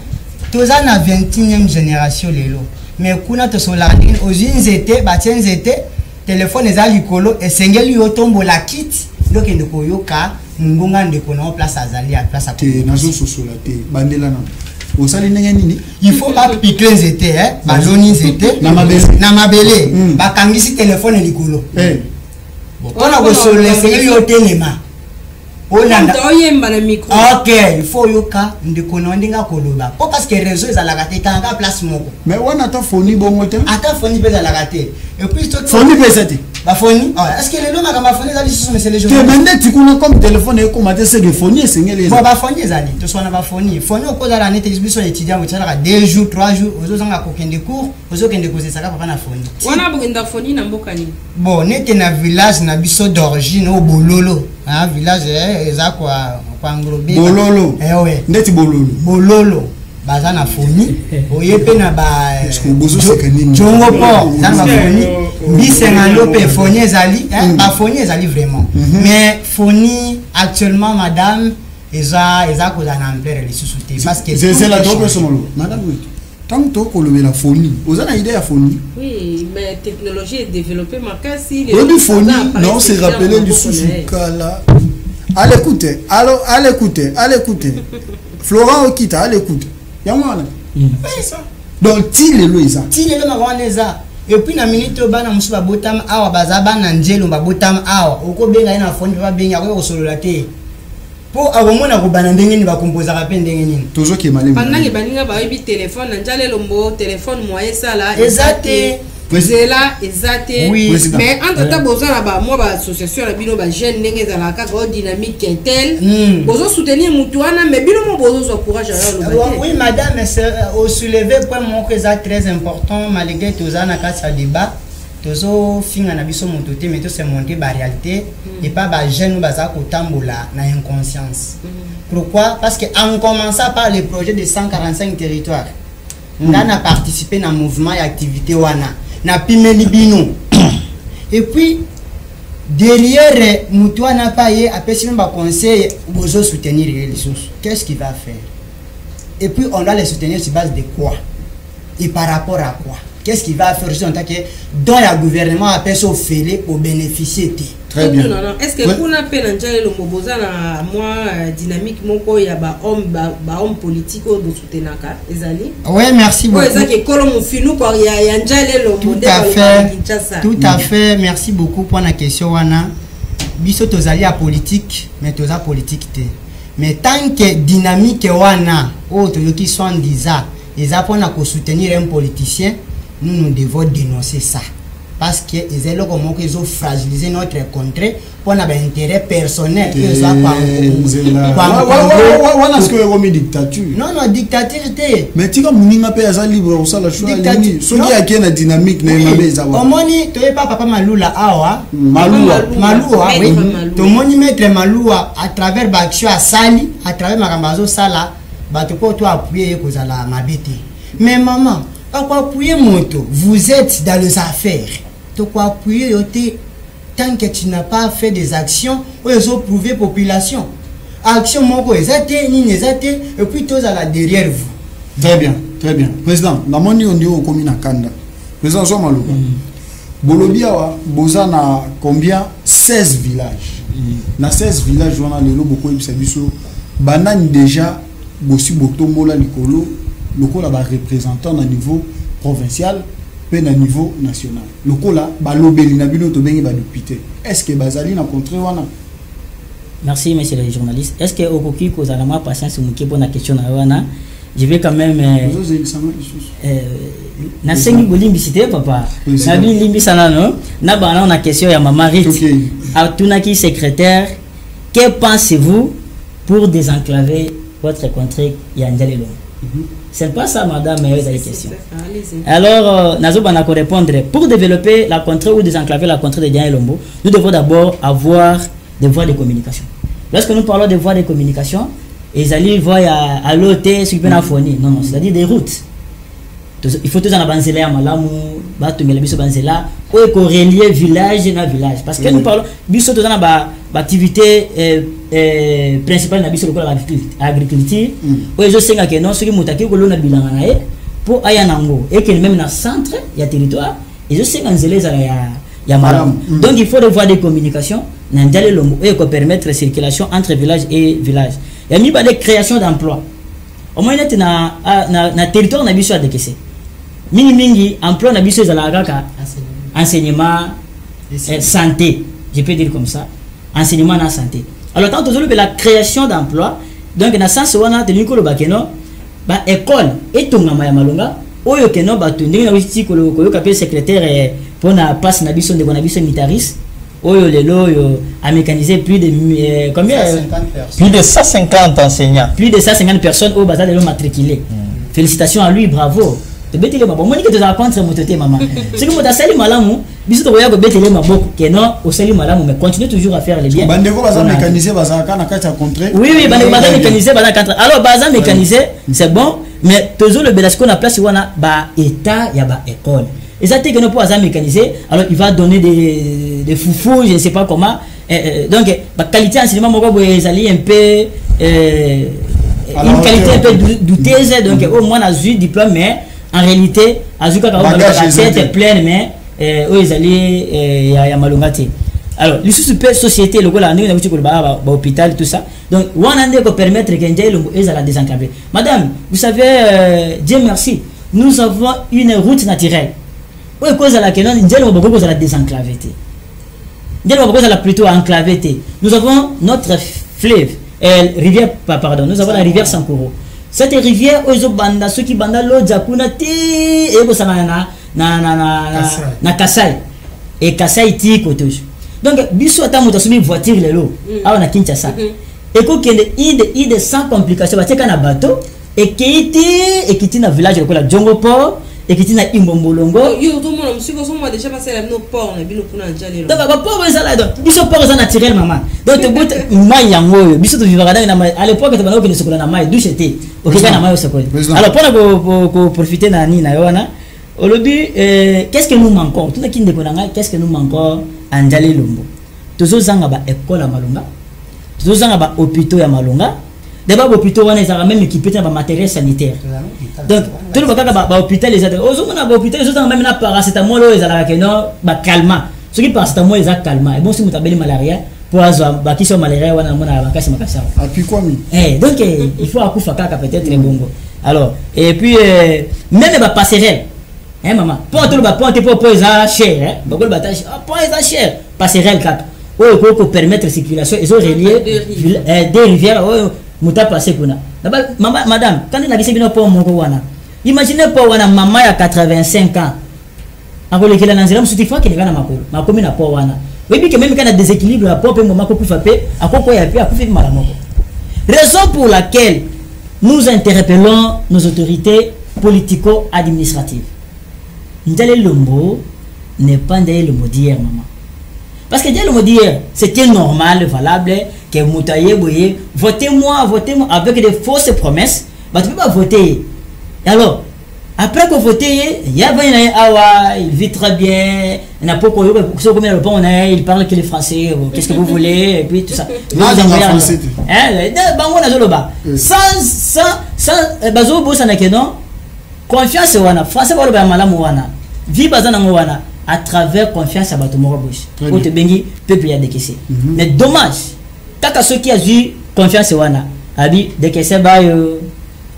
toza na 21e génération lelo mais kuna to sola ozinzete batenzete téléphone eza likolo esengeli yo tombola kit donc ndeko yoka ngunga ndeko na place azali à place te nazo sosola te bandela na osali ndenge nini il faut pas piquer nzete baloni nzete na mabele bakangisi téléphone likolo bona ko sola esengeli yo telema ok, il faut yoka ndeko na ndinga koloba. Pas parce que réseau est à la gâté kanga place moko. Mais on attend phoni bon moté. Attends phoni pèse à la gâté. Et puis toi phoni pèse c'était. Ba phoni. Est-ce que les lois ma phoni là sur mais c'est les jours. Tu mende tu connais comme téléphone et comme c'est que phoni c'est les. Ba phoni zali. Tu sois na ba phoni. Phoni au cause de la net exhibition étudiant au tsala 2 jours 3 jours aux autres nga kokende cours, aux autres kende cause ça ka na phoni. Wana bokenda phoni na mboka ni. Bon, nete na village na biso d'origine au Bololo. Ah village eza kwa englober Bololo ouais ndeti Bololo baza na phoni oyepe na ba bozo sekanini jongo po za na phoni bisengando pe phoni ezali ba phoni ezali vraiment mais phoni actuellement madame eza ko za na ampleur les sous-souté parce que c'est la drogue somolo madame tant to ko le la phoni ozana idée ya phoni oui mais technologie est développée makasi le phoni non c'est rappelé du sous-kala allez écoutez Florent Okita allez écoutez yamwana c'est ça donc tilelo mawaneza et puis na minute bana musuba botam awa bazaba na njelo ba botam awa okobenga ina phone ba benga ko solola te po abomona ko bana ndenge ni ba composer ka pe ndenge nini tozo ke malema pendant que baninga ba yebi téléphone na njale lombo téléphone moyen sala exacté zela ezate oui mais entre temps besoin là ba moi ba association la bino ba jeune ndenge za la ka dynamique tel besoin soutenir mutu wana mais bino mo besoin courage alors le oui madame au soulever point mon que ça très important malgré tout ça na ka sa débat tozo finga na biso mutu te mais to c'est monter ba réalité et pas ba jeune ba za ko tambola na inconscience pourquoi parce que en commençant par le projet de 145 territoires on a participé dans mouvement et activité wana na pimeli bino et puis derrière mutua n'a pas yé après si même ba conseil bozo soutenir les sources qu'est-ce qu'il va faire et puis on doit les soutenir sur base de quoi et par rapport à quoi qu'est-ce qu'il va faire en tant que dans le gouvernement appelle ça fêlé pour bénéficier. Très bien. Est-ce que vous n'avez pas le Moboza na moi dynamique moko ya ba homme politique au soutenir ezali? Oui, merci beaucoup. Tout à fait, merci beaucoup pour la question wana. Biso tozali à politique, mais toza politique te. Mais tant que dynamique wana autre qui sont disa, ils apprennent à soutenir un politicien, nous devons dénoncer ça. Parce que ils ont fragilisé notre contrée pour notre intérêt personnel. Non, non, dictature. Mais tu as libre au sol, la dynamique. Omoni, tu n'es pas papa Maloula Awa. Maloua, oui. Tu moni mettre Maloua à travers Bakcho à Sali, à travers Marambazo Sala, tu peux appuyer pour la mabete. Mais maman, appuyer moto, vous êtes dans les affaires. Tu peux appuyer tant que tu n'as pas fait des actions où ils ont prouvé la population. Action moko ezate ni nezate et puis tous à la derrière vous. Très bien, très bien. Président, la moni on dit au commune à Kanda. Président Somalo. Bolobia boza na combien 16 villages. Na 16 villages on a lelo beaucoup de services. Banane déjà bossi botombola likolo lokola ba représentant na niveau provincial pe na niveau national. Lokola ba lobeli na bino to bengi ba député. Est-ce que bazali na contré wana? Merci monsieur le journaliste. Est-ce que Okoki kozalama patience muke pour la question na wana? Je vais quand même na sengi bolimbisité papa. Na bilimbisana no. Na bana on a question ya maman Rit. Atunaki secrétaire, que pensez-vous pour désenclaver votre contrée Yandjali Lombo? C'est pas ça, madame, mais vous avez des questions. Alors, Nazo Banako répondre. Pour développer la contrée ou désenclaver la contrée de Yandjali Lombo, nous devons d'abord avoir des voies de communication. Lorsque nous parlons de voies de communication, ils allaient voir à l'hôtel, ce qui peut phonie. Non, non, c'est-à-dire des routes. Il faut tous en avancer là, Malamu, Batumela, Bisso Banzela, ou relier village na village. Parce que nous parlons, Bisso, tous en activité principale na Bisso, l'agriculture, ou ils ont 5 ans que non, ceux qui m'ont attaqué, pour Ayanango, et que même dans le centre, il y a territoire, ils ont 5 ans il y a Malamu. Donc il faut des voies de communication, Nandjali Lombo, et pour permettre la circulation entre village et village. Il y a mis des créations d'emplois. Au moins, il y a un territoire qui a été mingi emploi na biso za la enseignement santé, je peux dire comme ça, enseignement na santé. Alors tant que la création d'emploi, donc na sens wana tenu ko lo bakeno ba école et tongama ya malonga oyo keno ba tondinga na witi ko yo kapé secrétaire pour na passe na biso de bonabiso militaris oyo lelo yo a mécanisé plus de combien 150 plus de 150 enseignants, plus de 150 personnes au bazar de matriculés. Félicitations à lui, bravo. Betele maboko moni que tu as contre mototé maman. C'est que tu as sali malamu, biso to boya ko betele maboko que non au sali malamu mais continue toujours à faire les biens. Bandeko baza mécanisé baza kana kati ya contrat. Oui oui, bandeko baza mécanisé baza contrat. Alors baza mécanisé, c'est bon, mais toujours le belasco na place wana ba état ya ba école. Et ça que nous pour baza mécanisé, alors il va donner des foufous, je ne sais pas comment. Donc ba qualité enseignement moko boye ezali un peu une qualité un peu douteuse donc au moins a eu diplôme mais en réalité, Azuka la tête pleine, mais ils allaient à Malongati. Alors, les sociétés, le hôpital, tout ça. Donc, on a dit pour permettre qu'ils la désenclaver. Madame, vous savez, Dieu merci, nous avons une route naturelle. Où est cause à laquelle nous la désenclaver. Nous la plutôt enclaver. Nous avons notre fleuve, rivière, pardon, nous avons la rivière Sankoro. Cette rivière, ceux qui bandent l'eau, et na Kasai. Et Kasai ti kotosh. Donc, biso ata muta sumi voiture lelo. Ah, on a Kinshasa. Et qu'on ait de sans complications, parce qu'il y a un bateau, et qui est dans le village de Djongo Port, et qui est dans Imbombolongo. Yo, tout le monde, monsieur, on a déjà passé la port, on a vu le coup dans le donc, port, biso port est naturel, maman. Donc, tu peux maïango, biso tu vivras à l'époque, tu vas nous secours na maï, d'où j'étais. Ok, na maï au secours. Alors, pour profiter na ni na yoana, au début, qu'est-ce que nous manquons? Tout le qui ne connaît qu'est-ce que nous manquons à Ndjali Lombo? Tous aux ans à école à Malonga, tous aux ans à hôpital à Malonga. D'abord, hôpital on est même équipé de matériel sanitaire. Donc, tout le monde va hôpital les autres aux hommes na hôpital les autres même na paracétamol les ala que non ba calmant ce qui paracétamol les a calmant et bon si mutabeli malaria pour avoir ba qui sont malaria wana mona ba kasi makasa ah puis quoi mi donc il faut akufa kaka peut-être les bongo alors et puis même ba passerelle hein maman pour tout le ba pour ça cher hein ba ba tâche pour ça cher passerelle kaka pour permettre circulation ils ont relié des rivières muta passé kuna maman madame quand on a dit bino pour mon wana imaginez pour wana maman ya 85 ans akole kila nanzira msuti fa kile kana makolo makomi na pour wana webi que même quand a déséquilibre la propre maman ko kufa pe akoko ya pe akufi mala moko raison pour laquelle nous interpellons nos autorités politico-administratives. Ndale Lombo n'est pas Ndale Lombo d'hier, maman. Parce que Ndale Lombo d'hier, c'était normal, valable, que Moutaye, Boye, votez-moi avec des fausses promesses, bah, tu ne peux pas voter. Et alors, après que vous votez, il y a Awa, il vit très bien, il n'a pas il parle que les Français, qu'est-ce que vous voulez, et puis tout ça. Confiance wana français ba loba malamu wana vi bazana wana à travers confiance à batomoro bush au te bengi peuple ya décaissé mais dommage kaka ceux qui a eu confiance wana abi décaissé ba yo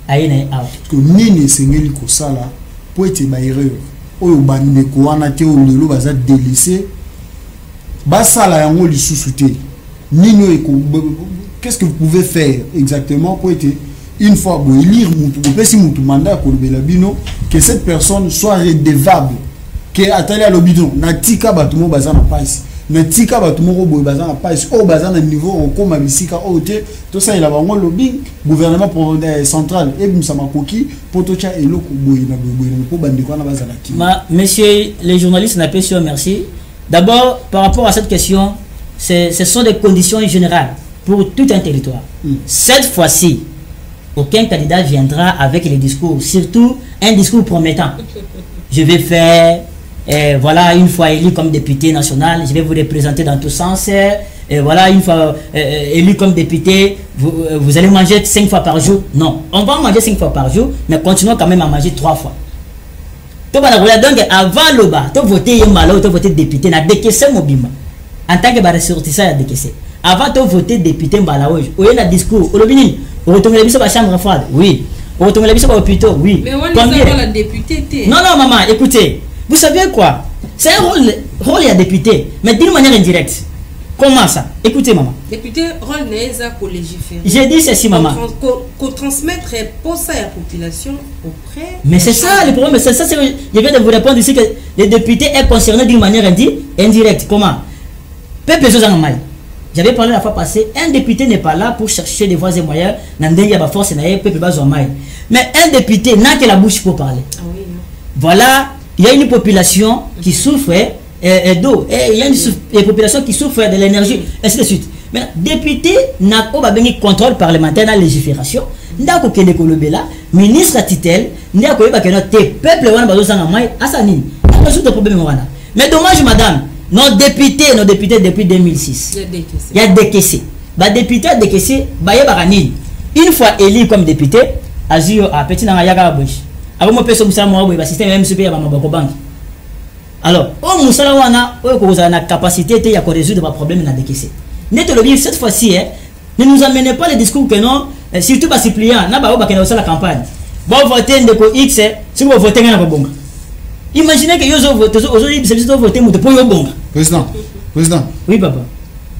aine out que nini sengeli ko sala po ete ba erreur oyo bande ko wana te o lelo baza délaissé ba sala yango lisusu te nini ko qu'est-ce que vous pouvez faire exactement pour être une fois vous élire mon mandat pour le bino que cette personne soit redevable que atali à l'obidon na tika batumo bazana passe na tika batumo boy bazana passe au bazana niveau on comme bisika ote tout ça il a vraiment lobbying gouvernement central et bimsama koki potocha eloko boy na pour bande ko na bazana ki monsieur les journalistes n'a pas sûr merci d'abord par rapport à cette question ce sont des conditions générales pour tout un territoire cette fois-ci aucun candidat viendra avec les discours, surtout un discours promettant. Je vais faire, voilà, une fois élu comme député national, je vais vous représenter dans tous sens. Et voilà, une fois élu comme député, vous allez manger 5 fois par jour. Non, on va manger 5 fois par jour, mais continuons quand même à manger 3 fois. Donc avant le bas, tu voter malo, tu voter député, na décaissé mobima. En tant que ressortissant, il a décaissé. Avant de voter député Mbalaouj, où est le discours? Au retourner la chambre froide, oui. Au retourner la hôpital, oui. Mais on est la députée. Non, non, maman, écoutez. Vous savez quoi? C'est un rôle à député, mais d'une manière indirecte. Comment ça? Écoutez, maman. Député, rôle n'est pas pour légiférer. J'ai dit ceci, maman. Qu'on transmettre pour ça à la population auprès. Mais c'est ça le problème. C'est ça, je viens de vous répondre ici que les députés sont concernés d'une manière indirecte. Comment? Peuple les en mal. J'avais parlé la fois passée, un député n'est pas là pour chercher des voies et moyens, mais un député n'a que la bouche pour parler. Ah oui, voilà, il y a une population qui souffre d'eau, il y a une population qui souffre de l'énergie, ainsi de suite. Mais député n'a pas de contrôle parlementaire dans la légifération, n'a pas de ministre à tutelle, n'a pas de peuple, mais dommage, madame. Nos députés depuis 2006. Il y a décaissé. Les députés ont décaissé. Une fois élu comme député, Azio a petit dans la yaga bouche. Avant mon père, le système MCP à Mamaboko Bank. Alors, au Moussawana, on a la capacité de résoudre les problèmes dans décaissé. Cette fois-ci, ne nous amenez pas les discours que non, surtout pas suppliant, n'a pas la campagne. Bon, votez de X, si vous votez, vous avez bon. Imaginez que aujourd'hui, vous avez voté pour le bon. Président. Oui, papa.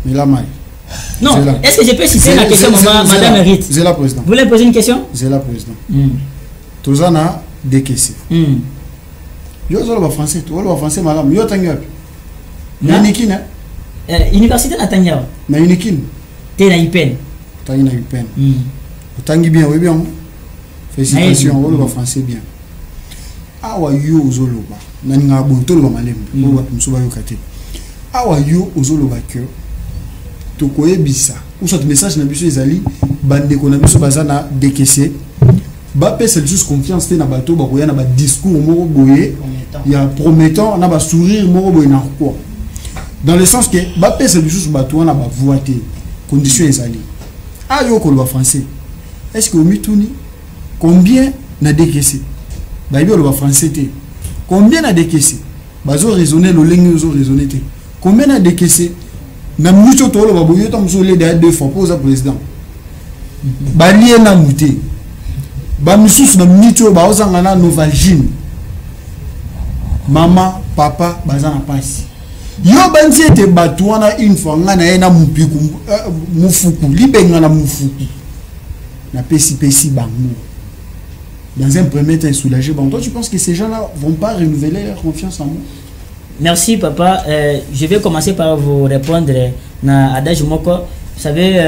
Mais là, non, est-ce que je peux citer la question, madame Rite? C'est la président. Vous voulez poser une question? C'est la président. Tous en a décaissé. Yo zolo français, tu vois français madame. Yo tangya. Na nikina. Université na tangya. Na unikin. Te na IPN. Ta na IPN. Tangi bien, oui bien. Félicitations, on français bien. Awa yo ozoloba nani nga bonto lo malembe ko wat musuba yo kate awa yo ozoloba ke to koyebisa ou soit message na biso ezali bande ko na biso bazana décaissé ba pesa juste confiance te na bato ba koya na ba discours moko boye ya promettant na ba sourire moko boye na quoi dans le sens que ba pesa juste bato na ba voix te condition ezali ayo ko lo français est-ce que au mituni combien na décaissé baïbi le français té. Combien a décaissé? Bazo raisonner le lingue zo raisonner té. Combien a décaissé? Na mucho to le baboyo tam zo le deux fois pour le président. Balie na muté. Ba misusu na mucho ba ozangana Novalgine. Maman, papa, bazana passe. Yo banzi ete batouana une fois ngana na mupiku mufuku libenga na mufuku. Na pesi bango. Dans un premier temps soulagé. Bon, toi tu penses que ces gens-là vont pas renouveler leur confiance en moi? Merci papa. Je vais commencer par vous répondre na adage moko. Vous savez,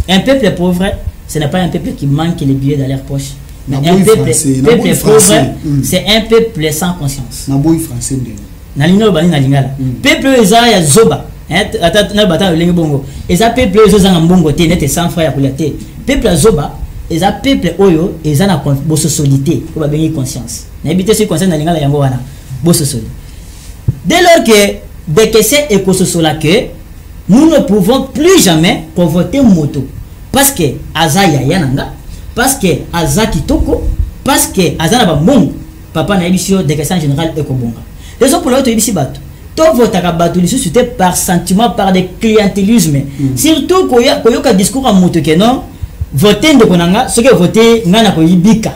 un peuple pauvre, ce n'est pas un peuple qui manque les billets dans leur poche. Mais un peuple pauvre, c'est un peuple sans conscience. Naboy français de. Nalino bani na lingala. Peuple eza ya zoba. Ata na bata lengi bongo. Eza peuple ezo zanga mbongo te nete sans frère ya te. Peuple zoba, eza peuple oyo eza na boso solité, ko ba bengi conscience. Na habité sur conscience na lingala yango wana. Boso solité. Dès lors que dès que c'est écososola que nous ne pouvons plus jamais convoiter moto parce que azaya yananga, parce que azaki toko, parce que azana ba mongo. Papa na ebisio de question générale ekobonga. Les autres pour l'autre ici bateau. Tout votre bateau les sociétés par sentiment, par des clientélisme. Surtout quand il y a un discours en moto que non, voter de konanga, ce que voter ngana ko yibika.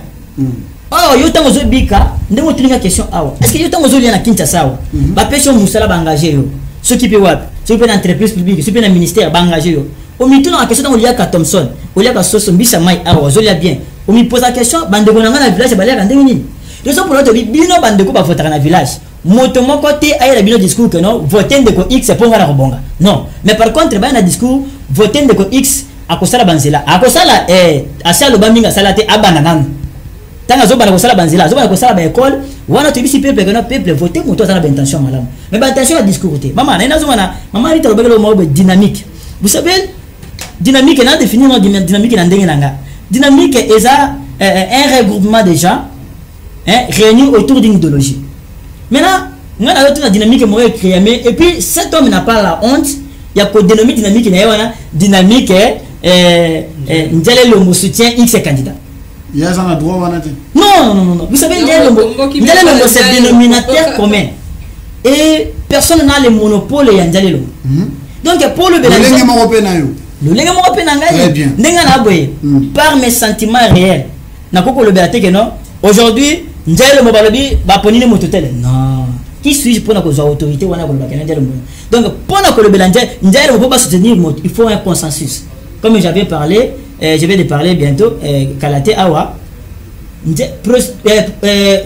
Oh, yo tango zo bika, ndemo tulinga question awa. Est-ce que yo tango zo liana Kinshasa awa? Ba pession musala ba engagé yo. Ce qui peut wap, ce qui peut entreprise publique, ce qui peut un ministère ba engagé yo. Au mitou na question tango liya ka Thompson, o liya ka Soso mbisa mai awa, zo liya bien. O mi pose la question, bande konanga na village ba liya ka ndenge nini? Les autres pour l'autre bino bande ko ba voter na village. Moto mon côté aille la bino discours que non voter de ko X c'est pour ngana robonga. Non, mais par contre ba na discours voter de ko X akosala banzela. Akosala asala baminga salate abana nan. Tanga zo bana kosala banzela, zo bana kosala ba école, wana to bisi peuple que non peuple voter moto ça na intention malam. Mais ba intention à discours te. Maman na zo wana, maman rita lobelo mo dynamique. Vous savez dynamique na définir non dynamique na ndenge nanga. Dynamique est un regroupement de gens réunis autour d'une idéologie. Maintenant, on a une dynamique créée, et puis cet homme n'a pas la honte, il y a une dynamique dynamique, le soutien X candidat. Il y a un droit. Non, vous savez, c'est un dénominateur commun. Et personne n'a le monopole de Ndjale Lombo. Donc, pour le par mes sentiments réels, aujourd'hui, Ndjale Lombo balobi ba ponine mototel. Non. Qui suis-je pour na kozo autorité wana ko bakana Ndjale Lombo. Donc pour na ko lebela Ndjale Lombo pas soutenir il faut un consensus. Comme j'avais parlé, je vais de parler bientôt Kalaté Awa.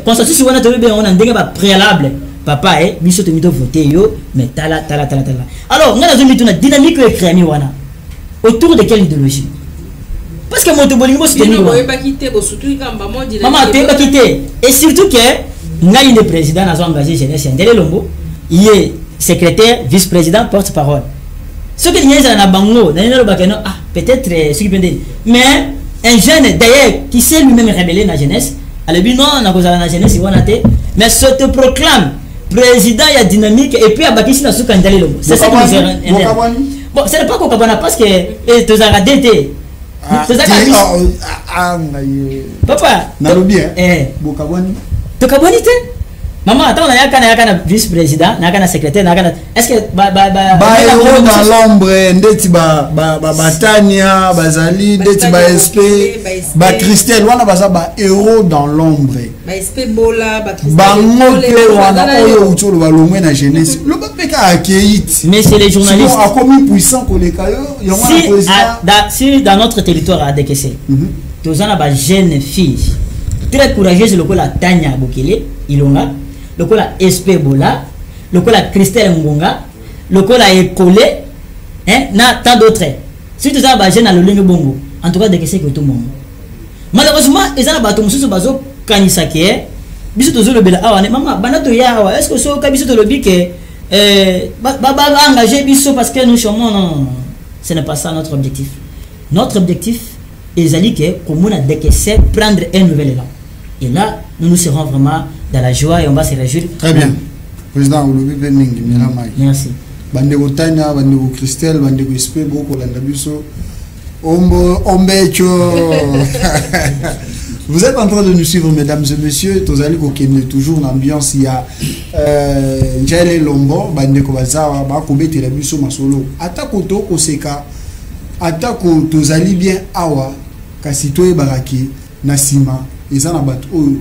Consensus wana to be on ndenge ba préalable. Papa biso to mito voter yo mais tala. Alors, ngana zo mituna dynamique e créé wana. Autour de quelle idéologie? Parce que mon tobolingo c'est maman t'es quitté et surtout que ngai le président a engagé jeunesse Ndjale Lombo il est secrétaire vice-président porte-parole ce que n'y a na bango na lo bakeno peut-être ce qui peut dire mais un jeune d'ailleurs qui s'est lui-même rebellé na jeunesse ale bi non na kozala na jeunesse wana te mais se te proclame président ya dynamique et puis abakisi na suka Ndjale Lombo c'est ça qui nous est bon ce n'est pas Kokabana parce que tous arrêtés. Papa, Nalobi Bokabonite. Maman, attends, on a vice-président, on a secrétaire, est-ce que héros dans l'ombre, ndeti Batania, Bazali, ndeti SP, Christelle, wana baza héros dans l'ombre. SP Bola, jeunesse. Mais c'est les journalistes. Si dans notre territoire à Dekese, tous on a jeunes filles très courageuses, le coup la Tanya Bokele, Ilonga, le coup la SP Bola, le coup la Christelle Ngonga, le coup la Écolé, na tant d'autres. Si tous on a jeunes à l'Olingo Bongo, en tout cas Dekese que tout le monde. Malheureusement, ils ont battu Moussou Bazo Kanisake, biso tozo le bela awa, maman, banato ya, est-ce que so kabiso to lobi que engagé biso parce que nous sommes non, ce n'est pas ça notre objectif. Notre objectif est que comme on a décaissé prendre un nouvel élan. Et là, nous serons vraiment dans la joie et on va se réjouir. Très bien. Président Olobi Beningi, merci. Bandego Tanya, Bandego Christelle, Bandego SP, Boko Landabiso, Ombecho. Vous êtes en train de nous suivre, mesdames et messieurs. Tozali kokende toujours l'ambiance. Il y a Njale Lombo, bandeko bazawa, bakobete la biso masolo. Atako to koseka, atako tozali bien awa, kasi toye baraki nasima. Ezana batu oyo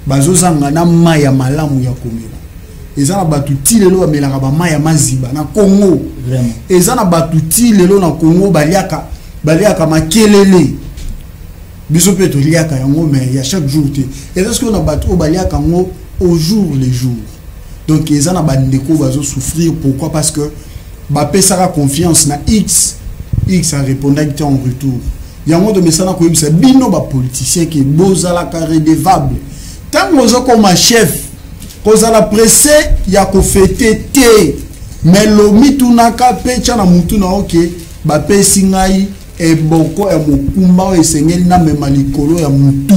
bazozanga na maya malamu ya komela. Ezana batu ti lelo bamelaka ba maya maziba na Congo. Vraiment. Ezana batu ti lelo na Congo baliaka makelele. Biso pe to liaka yango mais il y a chaque jour te. Et est-ce qu'on a battu au baliaka yango au jour les jours. Donc ezana bandeko bazo souffrir. Pourquoi? Parce que ba pesara confiance na X a répondu en retour. Yango de mesana ko yebisa bino ba politicien qui bozala redevable. Tant ozo comme chef, kozala pressé ya ko fêter te. Mais lo mitunaka pecha na mutu na OK, ba pesi ngai e boko e mokumba e sengeli na mema likolo ya mutu.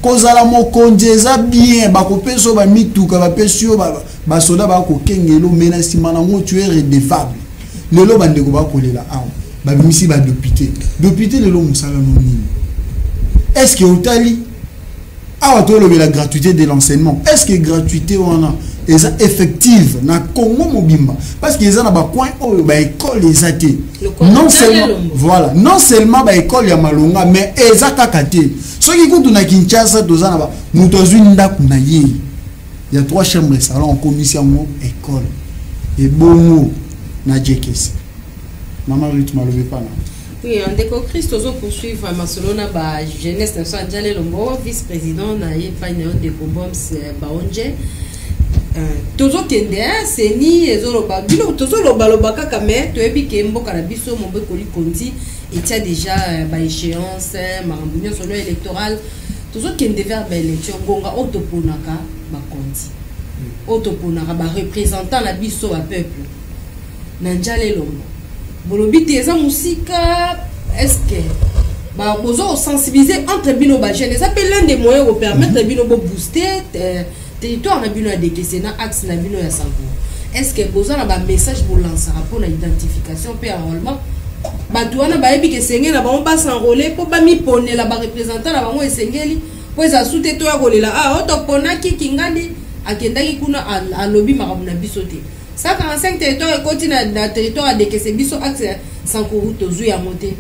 Kozala mokonzi eza bien ba kopeso ba mituka ba pesio ba soda ba ko kengelo mena sima na ngo tu es redevable. Lelo bandeko ba kolela awa. Ba bimisi ba député lelo musala no nini. Est-ce que otali awa to la gratuité de l'enseignement? Est-ce que gratuité wana eza effective na Congo mobimba? Parce que eza na ba coin oyo ba école ezate. Non seulement voilà, non seulement ba école ya Malonga mais eza kakate. Ce qui compte na Kinshasa tozana ba mutozwi ndaku na ye. Il y a 3 chambres de salon en commission école. Et bongo na JKS. Maman Ruth malobe pas là. Oui, en déco Christ ozo poursuivre Barcelona ba jeunesse nationale Njale Lombo, vice-président na yepagne de Bombs Baonje. Tozo kende c'est ni ezoloba bilo tozo loba kaka mais to ebi ke mboka na biso mombe koli konti et tia déjà ba échéance marambunyo solo électoral tozo kende vers ba élection gonga otoponaka ba konti otoponaka ba représentant la biso ba peuple na Njale Lombo bolobi te eza musika est-ce que ba bozo sensibiliser entre bino ba jeunes ça peut l'un des moyens pour permettre bino bo booster territoire na bino ya décaissé na axe na bino ya sango. Est-ce que bozo na ba message pour lancer pour la identification pe enrôlement bato wana bayebi ke sengeli na bango basenrôler po bami ponela ba représentant na bango esengeli po eza sute to ya kolela otoponaki kingandi akendaki kuna alobi makambo na biso te 145 territoire ekoti na territoire ya décaissé biso axe sankoru tozwi ya mote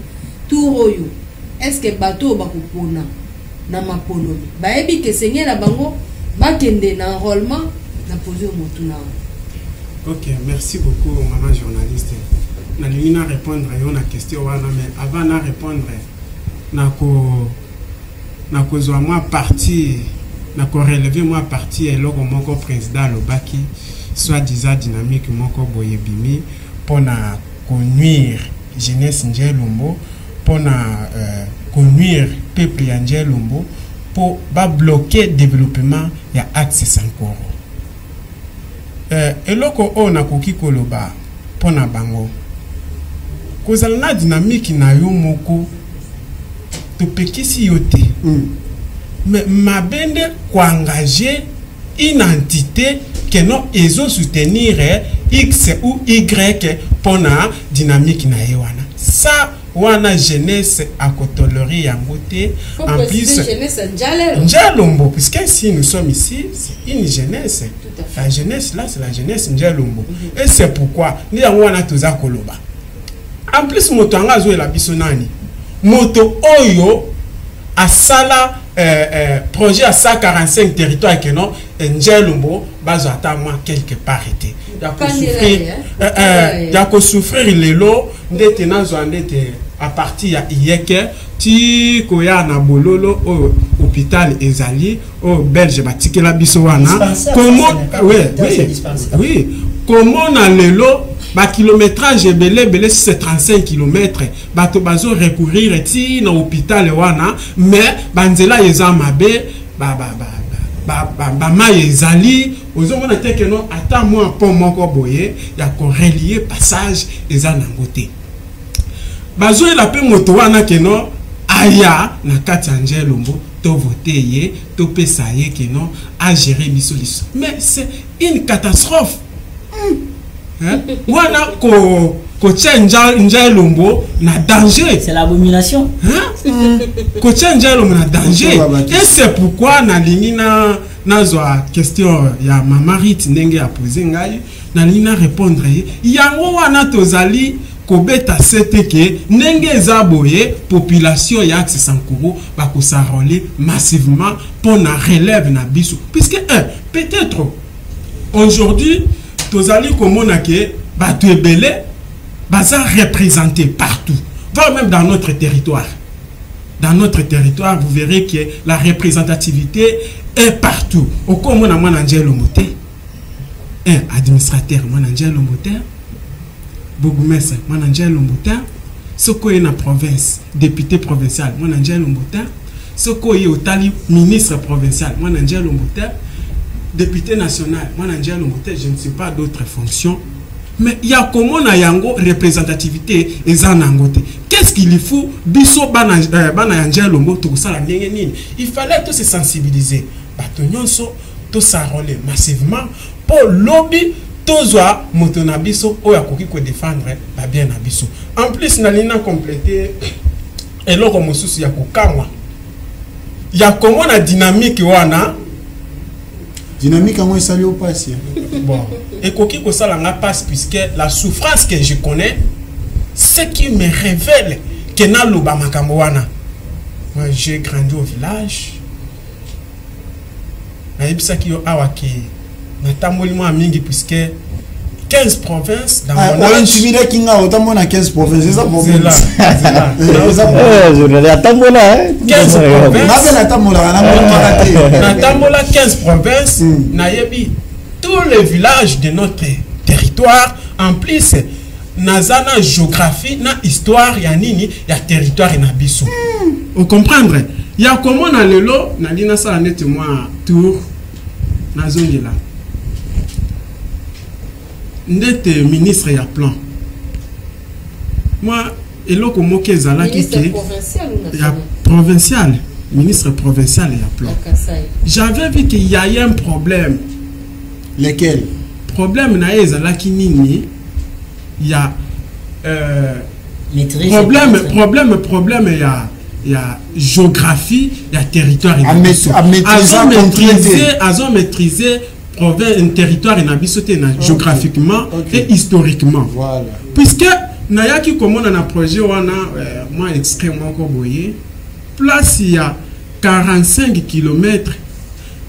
tour oyo est-ce que bato bakopona na maponomi bayebi ke sengeli na bango bakende na enrôlement na poser motu na. Ok, merci beaucoup maman journaliste. Nalingi na répondre à une question wana mais avant na répondre nako zo moi parti nako relever moi parti et logo moko président lobaki soit disant dynamique moko boyebimi pona conduire jeunesse Njale Lombo pona conduire peuple ya Njale Lombo pour bloquer le développement ya axe Sankoro. Eloko o na koki koloba pona bango. Kozala na dynamique na yo moko to pekisi yote. Mais mabende ko engager une entité que non ezo soutenir X ou Y pona dynamique na yewana. Ça wana jeunesse à Kotolori Yangote en plus Njale Lombo puisque si nous sommes ici c'est une jeunesse. La jeunesse là c'est la jeunesse Njale Lombo et c'est pourquoi ni wana toza koloba en plus moto anga zo la biso nani moto oyo asala projet à 145 territoires que non Njale Lombo bazo ata moi quelque part été ya ko souffrir lelo ndete nazo ndete à partir ya Iyeke ti koya na bololo au hôpital ezali au belge batikela biso wana comment oui comment na lelo ba kilométrage belé c'est 35 km bato bazo recourir ti na hôpital wana mais banzela yeza mabe ma ezali ozomona te que non ata moi pont moko boye ya ko relier passage eza na ngote bazo la pe moto wana que non aya na kati Njale Lombo to voter ye to pesa ye que non a gérer biso mais c'est une catastrophe wana ko kotia Njai Lombo na danger. C'est l'abomination. Kotia Njai Lombo na danger. Et c'est pourquoi na lingi na zwa question ya Mamarit ndenge a posé ngai na lingi na répondre yango wana tozali kobeta seteke ndenge zaboye population ya Axe Sankuru ba ko s'enrôler massivement pour na relève na biso puisque peut-être aujourd'hui tozali komona ke bato ebele baza représenté partout, voire même dans notre territoire. Dans notre territoire, vous verrez que la représentativité est partout. Au comme on a moi Njai Lombo, un administrateur moi Njai Lombo, bourgmestre moi Njai Lombo, ce qu'on est dans la province, député provincial moi Njai Lombo, ce qu'on est au tali ministre provincial moi Njai Lombo, député national moi Njai Lombo, je ne sais pas d'autres fonctions. Mais il y a comment na yango représentativité et zanangote. Qu'est-ce qu'il faut biso bana Njai Lombo to sala ndenge nini? Il fallait tous se sensibiliser. Bato nyonso to s'enrôler massivement pour lobby tozwa moto na biso oya koki ko défendre ba bien na biso. En plus na lina compléter eloko mosusu ya kokamwa. Ya comment na dynamique wana dynamique en moins salut au passé. Bon, et Koki Kosalanga passe puisque la souffrance que je connais, ce qui me révèle que na loba makamboana. Moi, j'ai grandi au village. Na ibisa ki yo awaki na tamoli mo mingi puisque 15 provinces dans mon âge. Intimidé kinga autant na 15 provinces, c'est ça problème. C'est là. Je l'atambola 15 provinces. Na tambola 15 provinces, na yebi tous les villages de notre territoire. En plus, nazana géographie, na histoire, ya nini, ya territoire na biso. Vous comprenez? Il y a comment na lelo, na lina sa nete moi tour, na zone là. Ndete ministre ya plan. Moi, eloko moke zala Ministre kike provincial ou ya national? provincial, ministre provincial ya plan. J'avais vu qu'il y a un problème. Lesquels? Problème na ezala ki nini? Il y a Maîtrise. problème il y a géographie, il y a territoire et maîtriser un territoire et géographiquement et historiquement. Voilà. Puisque nayaki comme on a un projet wana moi extrêmement koboye place il y a 45 km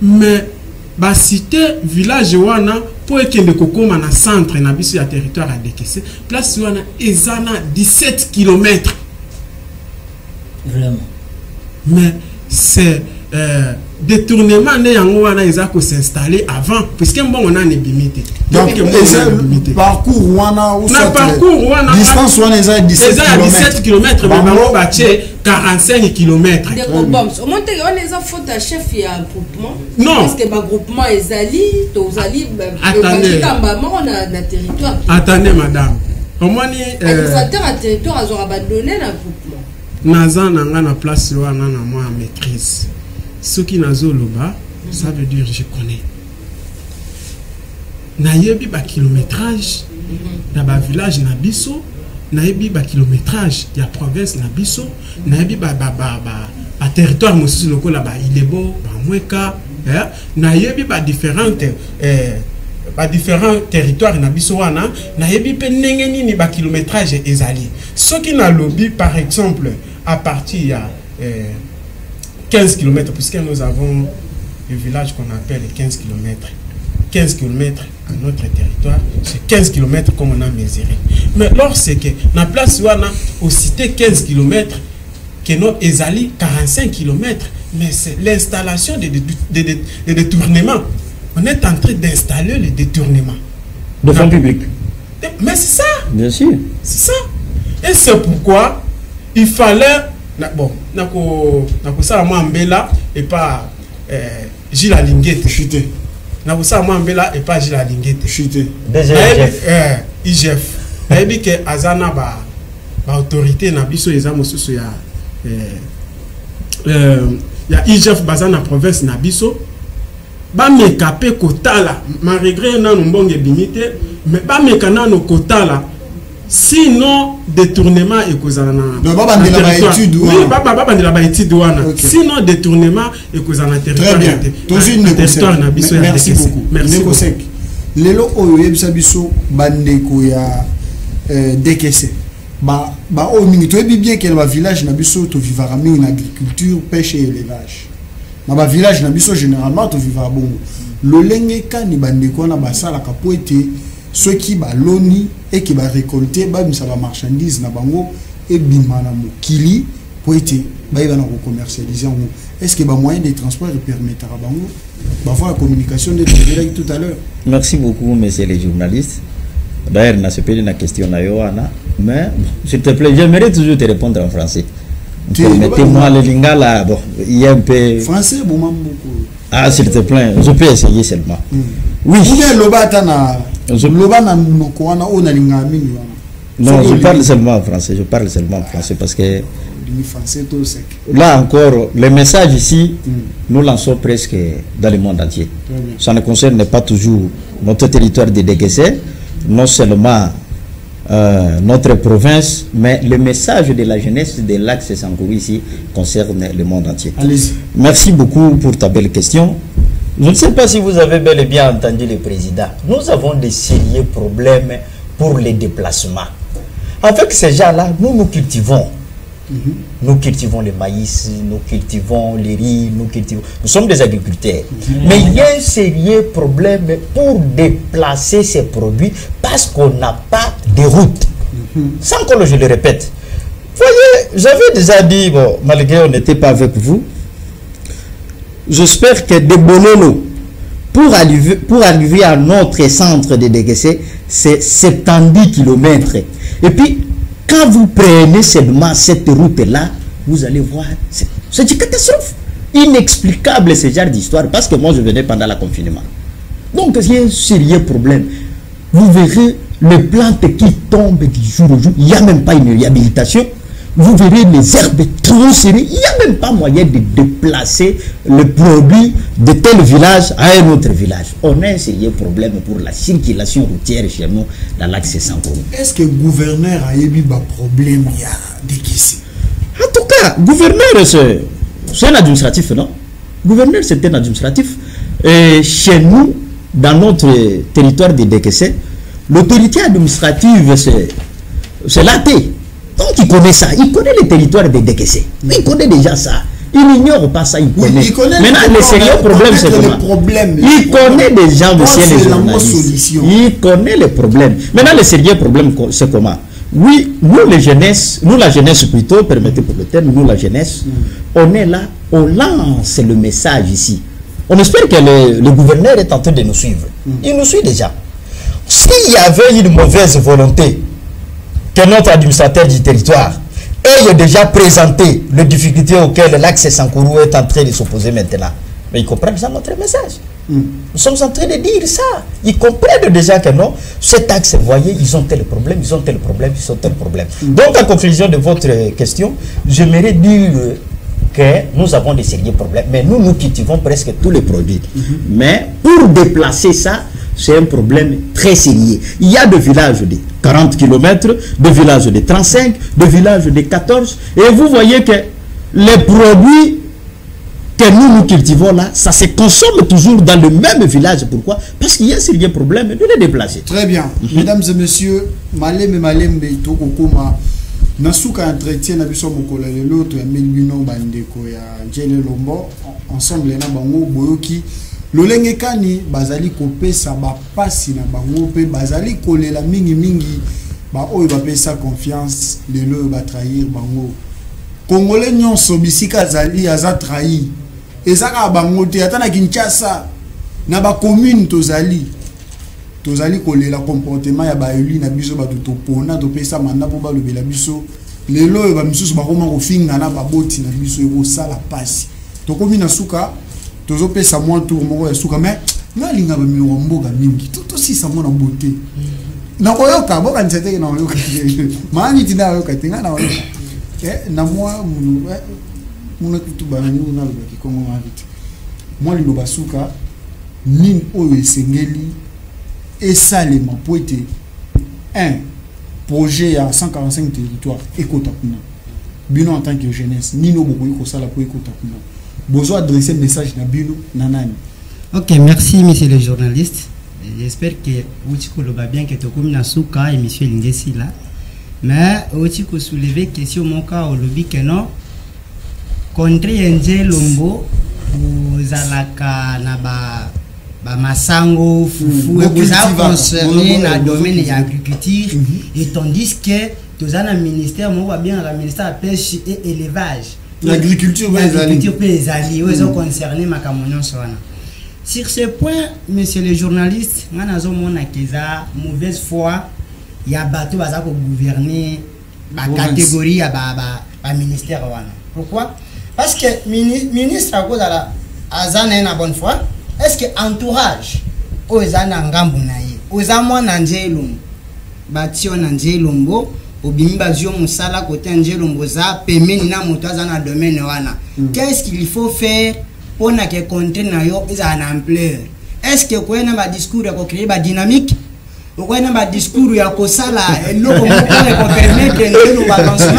mais ba cité village wana pour ekende kokoma na centre na biso ya territoire à Dekese place wana ezana 17 km. Vraiment. Mais c'est détournement ne yango wana ezako s'installer avant puisque bon on a limité. Donc parcours wana ou na parcours wana distance wana eza 17 km mais bango bache 45 km. Au moins on les a faute à chef et un groupement. Non. Parce que ma groupement ezali tozali na territoire. Attendez madame. Au moins administrateur à territoire a abandonné le groupement. Naza nanga na place wana na moi maîtrise. Ce qui nazo loba, ça veut dire je connais. Nayebi ba kilométrage na ba village na biso, nayebi ba kilométrage ya province na biso, nayebi ba territoire mosusu lokola ba Ilebo, ba Mweka, nayebi ba différents territoires na biso wana, nayebi pe ndenge nini ba kilométrage ezali. Ce qui na lobby par exemple à partir ya 15 km, puisque nous avons le village qu'on appelle 15 km. 15 km à notre territoire, c'est 15 km comme on a mesuré. Mais lorsque la place où on a au cité 15 km, que nous ezali 45 km, mais c'est l'installation des détournements. On est en train d'installer le détournement. De fonds publics. Mais c'est ça. Bien sûr. C'est ça. Et c'est pourquoi il fallait bon, ça moi mbela et pas Gilles Alingete chuté. Ça moi mbela et pas Gilles Alingete chuté. IGF. Et bien que azana ba autorité na biso eza mosusu ya IGF bazana province na biso ba mekape kotala malgré na mbonge bimité mais ba mekana no kotala sinon détournement et causana non baba ndela ba étude oui baba ndela ba étude wana sinon détournement et causana territoire très bien territoire na biso merci beaucoup merci beaucoup lelo oyo yebisa biso bandeko ya DKC ba o mingi to bien que ba village na biso to vivara mingi na agriculture pêche et élevage na ba village na biso généralement to vivara bongo lolenge kani bandeko na basala ka po ete ceux qui baloni et qui va récolter ba misa ba marchandise na bango et bimana mokili po ete ba va na commercialiser en est-ce que ba moyen de transport permettra bango ba voir la communication de tout à l'heure. Merci beaucoup monsieur les journalistes. D'ailleurs na se pose la question na yoana mais s'il te plaît j'aimerais toujours te répondre en français. Permettez-moi le lingala bon il y a un peu français bon beaucoup. Ah s'il te plaît je peux essayer seulement. Oui. Non, je parle seulement en français. Je parle seulement en français parce que là encore, le message ici, nous lançons presque dans le monde entier. Ça ne concerne pas toujours notre territoire de DKC, non seulement notre province, mais le message de la jeunesse de l'axe Sankourou ici concerne le monde entier. Allez-y. Merci beaucoup pour ta belle question. Je ne sais pas si vous avez bel et bien entendu le président. Nous avons des sérieux problèmes pour les déplacements. Avec ces gens-là, nous cultivons. Nous cultivons le maïs, nous cultivons les riz, nous sommes des agriculteurs. Mais il y a un sérieux problème pour déplacer ces produits parce qu'on n'a pas de route. Sans que je le répète. Voyez, j'avais déjà dit, bon, malgré on n'était pas avec vous, j'espère que de Bololo, pour arriver à notre centre de DKC, c'est 70 km. Et puis, quand vous prenez seulement cette route-là, vous allez voir, c'est une catastrophe. Inexplicable ce genre d'histoire, parce que moi je venais pendant le confinement. Donc, il y a un sérieux problème. Vous verrez les plantes qui tombent du jour au jour, il n'y a même pas une réhabilitation. Vous verrez les herbes trop serrées. Il n'y a même pas moyen de déplacer le produit de tel village à un autre village. On a un sérieux problème pour la circulation routière chez nous dans l'axe Sankourou. Est-ce que le gouverneur a eu un problème il y a des questions? En tout cas, gouverneur, c'est un administratif, non? Gouverneur, c'est un administratif. Et chez nous, dans notre territoire de DKC, l'autorité administrative, c'est l'AT. Donc il connaît ça, il connaît les territoires de DKC. Il connaît déjà ça. Il n'ignore pas ça, il connaît. Maintenant, le sérieux problème, c'est comment? Il connaît déjà, monsieur les journalistes. Il connaît les problèmes. Maintenant, le sérieux problème, c'est comment? Oui, nous, la jeunesse plutôt, permettez pour le terme, nous, la jeunesse, on est là, on lance le message ici. On espère que le gouverneur est en train de nous suivre. Il nous suit déjà. S'il y avait une mauvaise volonté, que notre administrateur du territoire ait déjà présenté les difficultés auxquelles l'axe Sankourou est en train de s'opposer maintenant. Mais ils comprennent ça notre message. Nous sommes en train de dire ça. Ils comprennent déjà que non, cet axe, vous voyez, ils ont tel problème, ils ont tel problème, ils ont tel problème. Donc, en conclusion de votre question, j'aimerais dire que nous avons des sérieux problèmes, mais nous cultivons presque tous les produits. Mais pour déplacer ça, c'est un problème très sérieux. Il y a des villages de 40 km, des villages de 35, des villages de 14. Et vous voyez que les produits que nous cultivons là, ça se consomme toujours dans le même village. Pourquoi? Parce qu'il y a un sérieux problème de les déplacer. Très bien. Mesdames et messieurs, Malem Beito Kokoma, Nasuka entretien na biso mokola lelo to ya Melbino bandeko ya Njele Lombo ensemble na bango boyoki lolenge kani bazali kopesa ba pasi na bango pe bazali kolela mingi ba oyo bapesa confiance lelo ba trahir bango Congolais nyonso bisika zali aza trahi ezaka bango te ata na Kinshasa na ba commune tozali kolela comportement ya ba élu na biso ba topona topesa mandat po ba lobela biso lelo ba misusu ba koma kofinga na ba boti na biso eko sala pasi tokomi na suka tozo pesa moi tour moko ya suka mais nga linga ba milongo mboka mingi tout aussi ça mona beauté na koyoka boka ntete na koyoka mani tina koyoka tinga na koyoka na moi muna tutu banani na lo ki kongo mavite moi lilo basuka nini oyo esengeli esalema po ete 1 projet à 145 territoires écotapuna. Bino en tant que jeunesse, Nino Bokoy Kosala pour écotapuna. Besoin adresser message na Bino nanani. Ok, merci monsieur le journaliste. J'espère que Outiko va bien que tu comme na souka émission Lingesi là. Mais Outiko soulever question mon cas au lobby que non contre Nje Lombo vous alaka na ba masango fufu et vous a concerné na domaine de l'agriculture et tandis que tous un ministère moi bien la ministère de la pêche et élevage. L'agriculture les alliés ils ont concerné ma camonon soana. Sur ce point, monsieur le journaliste, on a une mauvaise foi. Il y a bateau pour gouverner la catégorie à ministère. Pourquoi? Parce que ministre à cause de la une bonne foi. Est-ce que entourage aux Anangambunaye, aux Amon Angelum, Bation Angelumbo, au Bimbazio Moussala côté Angelumboza, Pemina Moutazana domaine wana. Qu'est-ce qu'il faut faire? On a que contrer na yo is en ampleur. Est-ce que quoi na ba discours ya ko créer ba dynamique? Ou quoi na ba discours ya ko sala eloko mo ko permettre de nous balancer?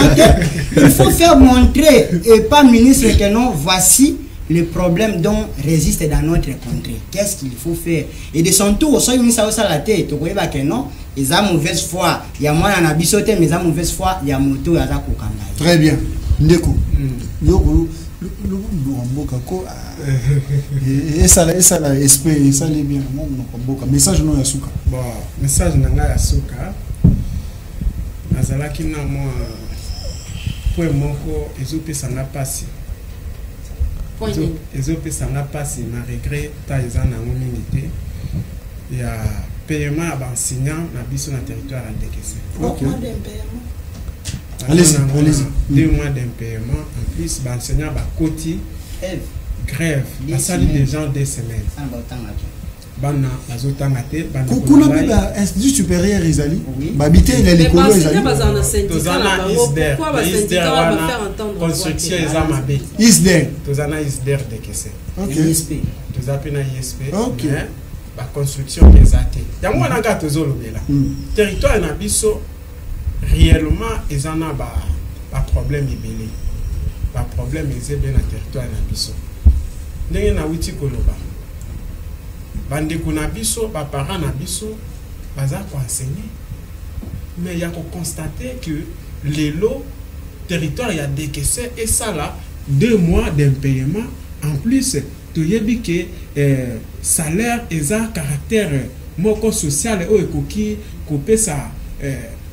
Il faut faire montrer et pas ministre que non voici le problème dont résiste dans notre contrée. Qu'est-ce qu'il faut faire? Et de son tour, soit il ça la tête, tu vois que non, ils ont mauvaise foi. Il y a moi na bisoté mais ils ont mauvaise foi, il y a moto ya za ko kanga. Très bien. Ndeko. Yo et ça esprit ça les bien message non yasuka bon message nanga yasuka azalaki na moi point moko ezopesa na pasi ezopesa na pasi na regret ta ezana ngomingité ya paiement à enseignant na biso na territoire à Ndekese. OK. Allez-y. 2 mois d'impaiement en plus l'enseignant va côté grève la salle des gens 2 semaines bana azotangate bana kuna biba institut supérieur izali babité les likolo izali tozana isder wana construction ezama be isder tozana isder de kese OK tozapena ISP OK ba construction ezate yango wana ka tozolobela territoire na biso réellement ezana ba problème ibele ba problème ezebe na territoire na biso ndenge na wuti koloba bande kuna biso ba parents na biso baza ko enseigner mais ya ko constater que lelo territoire ya Ndekese et ça là 2 mois d'impaiement en plus toyebi que salaire eza caractère moko social o ekoki kopesa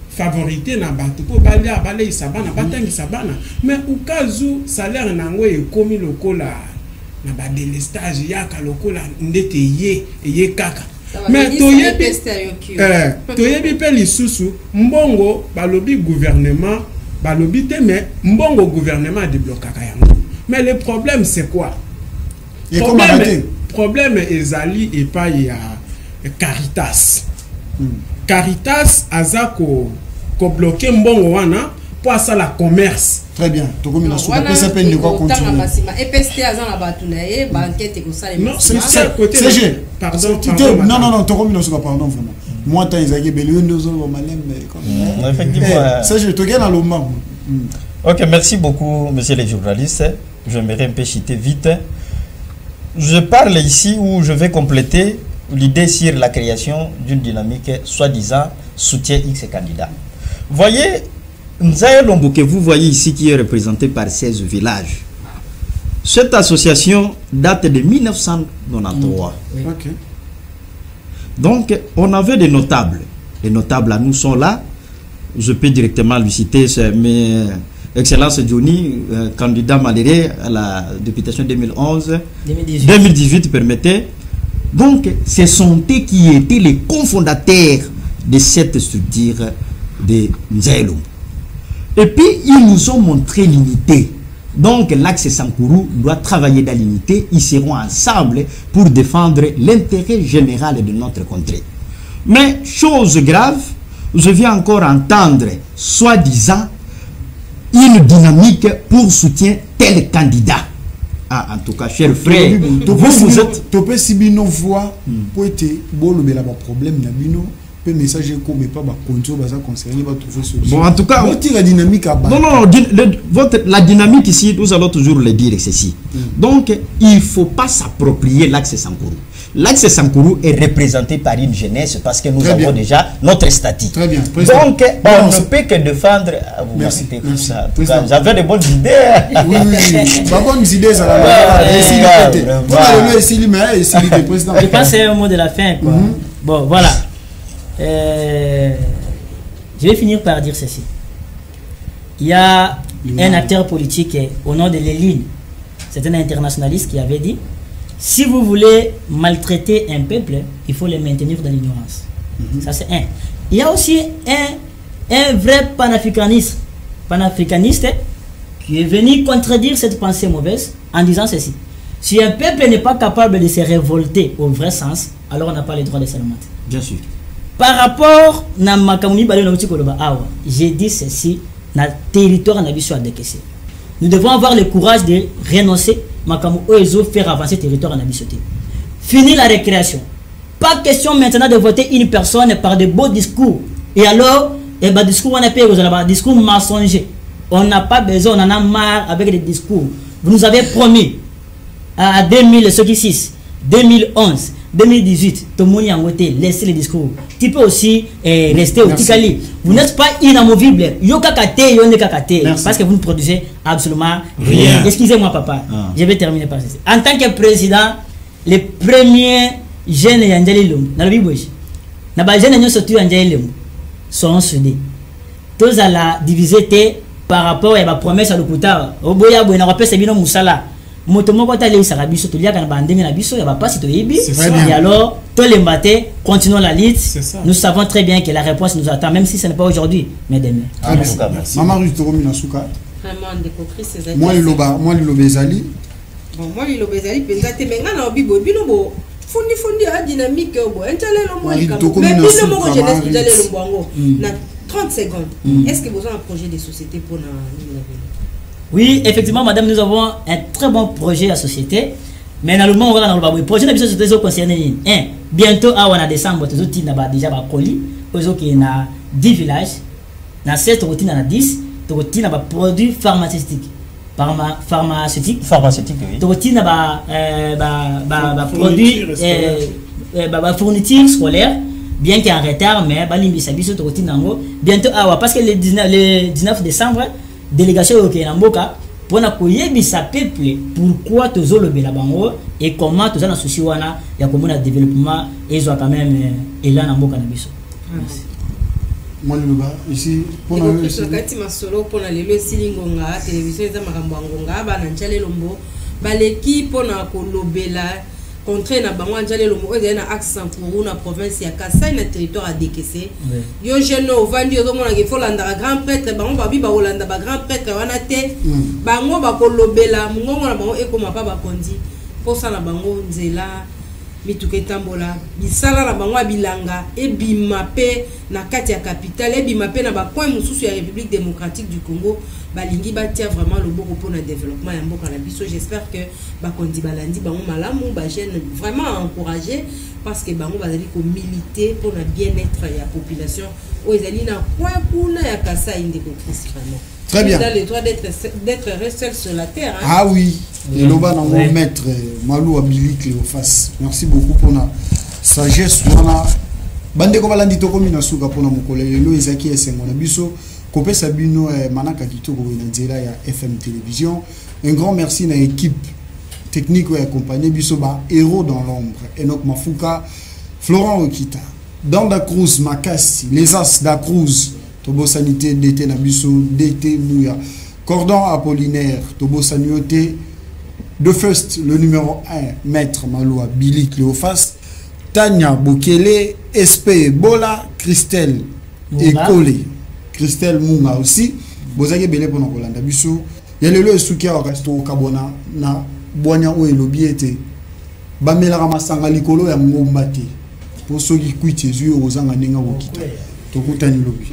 favorité na bato po balia balei sabana batangi sabana mais ukazu salaire nango ekomi lokola na ba délestage yaka lokola ndete ye kaka mais toyebi pe lisusu mbongo balobi gouvernement balobi te mais mbongo gouvernement déblocaka yango mais le problème c'est quoi? Problème ezali epai ya Caritas. Caritas azako ko bloquer mbongo wana pour ça la commerce. Très bien. To comme na souka pesa peine de quoi continuer. EPST azana batunaye banquette ko ça les. Non, c'est côté pardon. Non, to comme na souka pardon vraiment. Moi tant ezaki belio ndozo malem mais comme. Effectivement. Ça je te gagne dans le moment. OK, merci beaucoup monsieur les journalistes. J'aimerais un peu citer vite. Je parle ici où je vais compléter l'idée sur la création d'une dynamique soi-disant soutien X candidat. Voyez, Nzaïe Lombo que vous voyez ici qui est représenté par 16 villages. Cette association date de 1993. OK. Donc, on avait des notables. Les notables à nous sont là. Je peux directement lui citer, mais Excellence Johnny, candidat malheureux à la députation 2018, permettez. Donc, ce sont eux qui étaient les cofondateurs de cette structure de Nzaïe Lombo. Et puis, ils nous ont montré l'unité. Donc, l'axe Sankourou doit travailler dans l'unité. Ils seront ensemble pour défendre l'intérêt général de notre contrée. Mais, chose grave, je viens encore entendre, soi-disant, une dynamique pour soutien tel candidat. Ah, en tout cas, chers frères, vous êtes... Tu peux si bien voix pour être bon le problème na bino peu message comme pas ba konzo baza concerné ba trouver solution. Bon, en tout cas, la dynamique à bas. Non, la dynamique ici, nous allons toujours le dire, c'est ceci. Donc, il ne faut pas s'approprier l'axe Sankourou. L'axe Sankourou est représenté par une jeunesse parce que nous avons déjà notre statut. Très bien. Donc, on ne peut que défendre. Merci. Ça. J'avais de bonnes idées. Oui. Pas bonnes idées, ça va. Je pense que c'est un mot de la fin. Quoi. Bon, voilà. Je vais finir par dire ceci. Il y a un acteur politique au nom de Léline, c'est un internationaliste qui avait dit: si vous voulez maltraiter un peuple, il faut le maintenir dans l'ignorance. Ça, c'est un. Il y a aussi un vrai panafricaniste qui est venu contredire cette pensée mauvaise en disant ceci: si un peuple n'est pas capable de se révolter au vrai sens, alors on n'a pas le droit de se remonter. Bien sûr. Par rapport à Makamuni j'ai dit ceci dans le territoire de Dekese. Nous devons avoir le courage de renoncer Makamu Oezo, faire avancer le territoire en Abissoté. Finir la récréation. Pas question maintenant de voter une personne par de beaux discours. Et alors, discours on a payé aux discours mensongers. On n'a pas besoin, on en a marre avec les discours. Vous nous avez promis à 2006, 2011, 2018, tout le monde a voté, laissez les discours. Tu peux aussi rester au Tikali. Vous n'êtes pas inamovible. Parce que vous ne produisez absolument rien. Excusez-moi, papa. Je vais terminer par ceci. En tant que président, les premiers jeunes Yanjalilum, dans le Bibouche, sont soudés. Tous à la diviser par rapport à la promesse à l'Okuta. Oboya, on a rappelé Sabino Moussala. Et alors, tous les matins, continuons la lutte. Nous savons très bien que la réponse nous attend, même si ce n'est pas aujourd'hui, mais demain. Maman Rutomi Nasuka. Vraiment, découvrir ces actes. Moi, le Lobezali. Bon, moi, le Lobezali, pensez que maintenant, on bibo, bilobo. Fondi a dynamique, on entale le moi, mais bilobo, je laisse déjà le bongo. Dans 30 secondes. Est-ce que vous avez un projet de société pour la Oui, effectivement, madame, nous avons un très bon projet à la société. Mais dans le monde, on a le projet de la société concerné. Bientôt, on a décembre, nous avons déjà un colis. Nous avons 10 villages. Dans cette routine, on a 10. Nous avons un produit pharmaceutique. Pharmaceutique, oui. Nous avons un produit fourniture scolaire. Bien qu'il y ait un retard, mais bientôt, parce que le 19 décembre, délégation au Kenamboka pour na koyebisa peuple pourquoi tozo le belabango et comment tozo na souci wana ya komona développement et zo quand même elan na mboka na biso. Merci. Moi le bas ici pour na kati masolo pour na lelo silingonga télévision za makambo ngonga ba na Njale Lombo ba l'équipe pour na kolobela contre na bango Njale Lombo eza na accent pour na province ya Kasai na territoire à Dekese. Yo jeune ovandi ozo mona ke folanda grand prêtre bango babi ba Holanda ba grand prêtre wana te bango ba kolobela mungongo na bango ekoma pa ba kondi pour ça na bango nzela mituke tambola bisala na bango bilanga ebima pe na kati ya capitale ebima pe na ba coin mususu ya République démocratique du Congo balingi batia vraiment le beaucoup pour le développement ya mboka na biso. J'espère que ba kondi balandi bango malamu ba jeune vraiment encourager parce que bango bazali ko militer pour le bien-être ya population o ezali na coin kuna ya Kasai ndeko Christ vraiment. Très bien. Il a le droit d'être seul sur la terre. Hein? Ah oui. Et là bas nango maître Malou Abili Cléophas. Merci beaucoup pour la sagesse wana. Bande ko balandi to ko mina suka pour na mokole lelo ezaki esengo na biso. Kopé Sabino manaka kitoko na nzela ya FM télévision. Un grand merci na équipe technique et accompagné biso ba héros dans l'ombre. Enoch Mafuka, Florent Okita, Danda Cruz Makassi, les As da Cruz, Tobo Sanité d'été na biso d'été Mouya. Cordon Apollinaire, Tobo Sanioté, The First, le numéro 1, Maître Maloua Billy Cléophas, Tania Bokele, SP Bola, Christelle Ekole, Christelle Mouma aussi, Bozage Belé pour nous Rolanda Bissou, Yalelo Sukia au resto au Kabona, na Boanya ou Elobiete, Bamela Ramasanga Likolo ya Ngombate, pour ceux qui quittent les yeux aux Anganinga Wokita. Tokutani Lobi.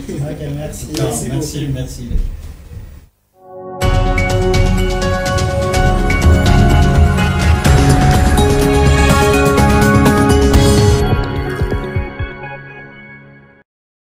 Merci.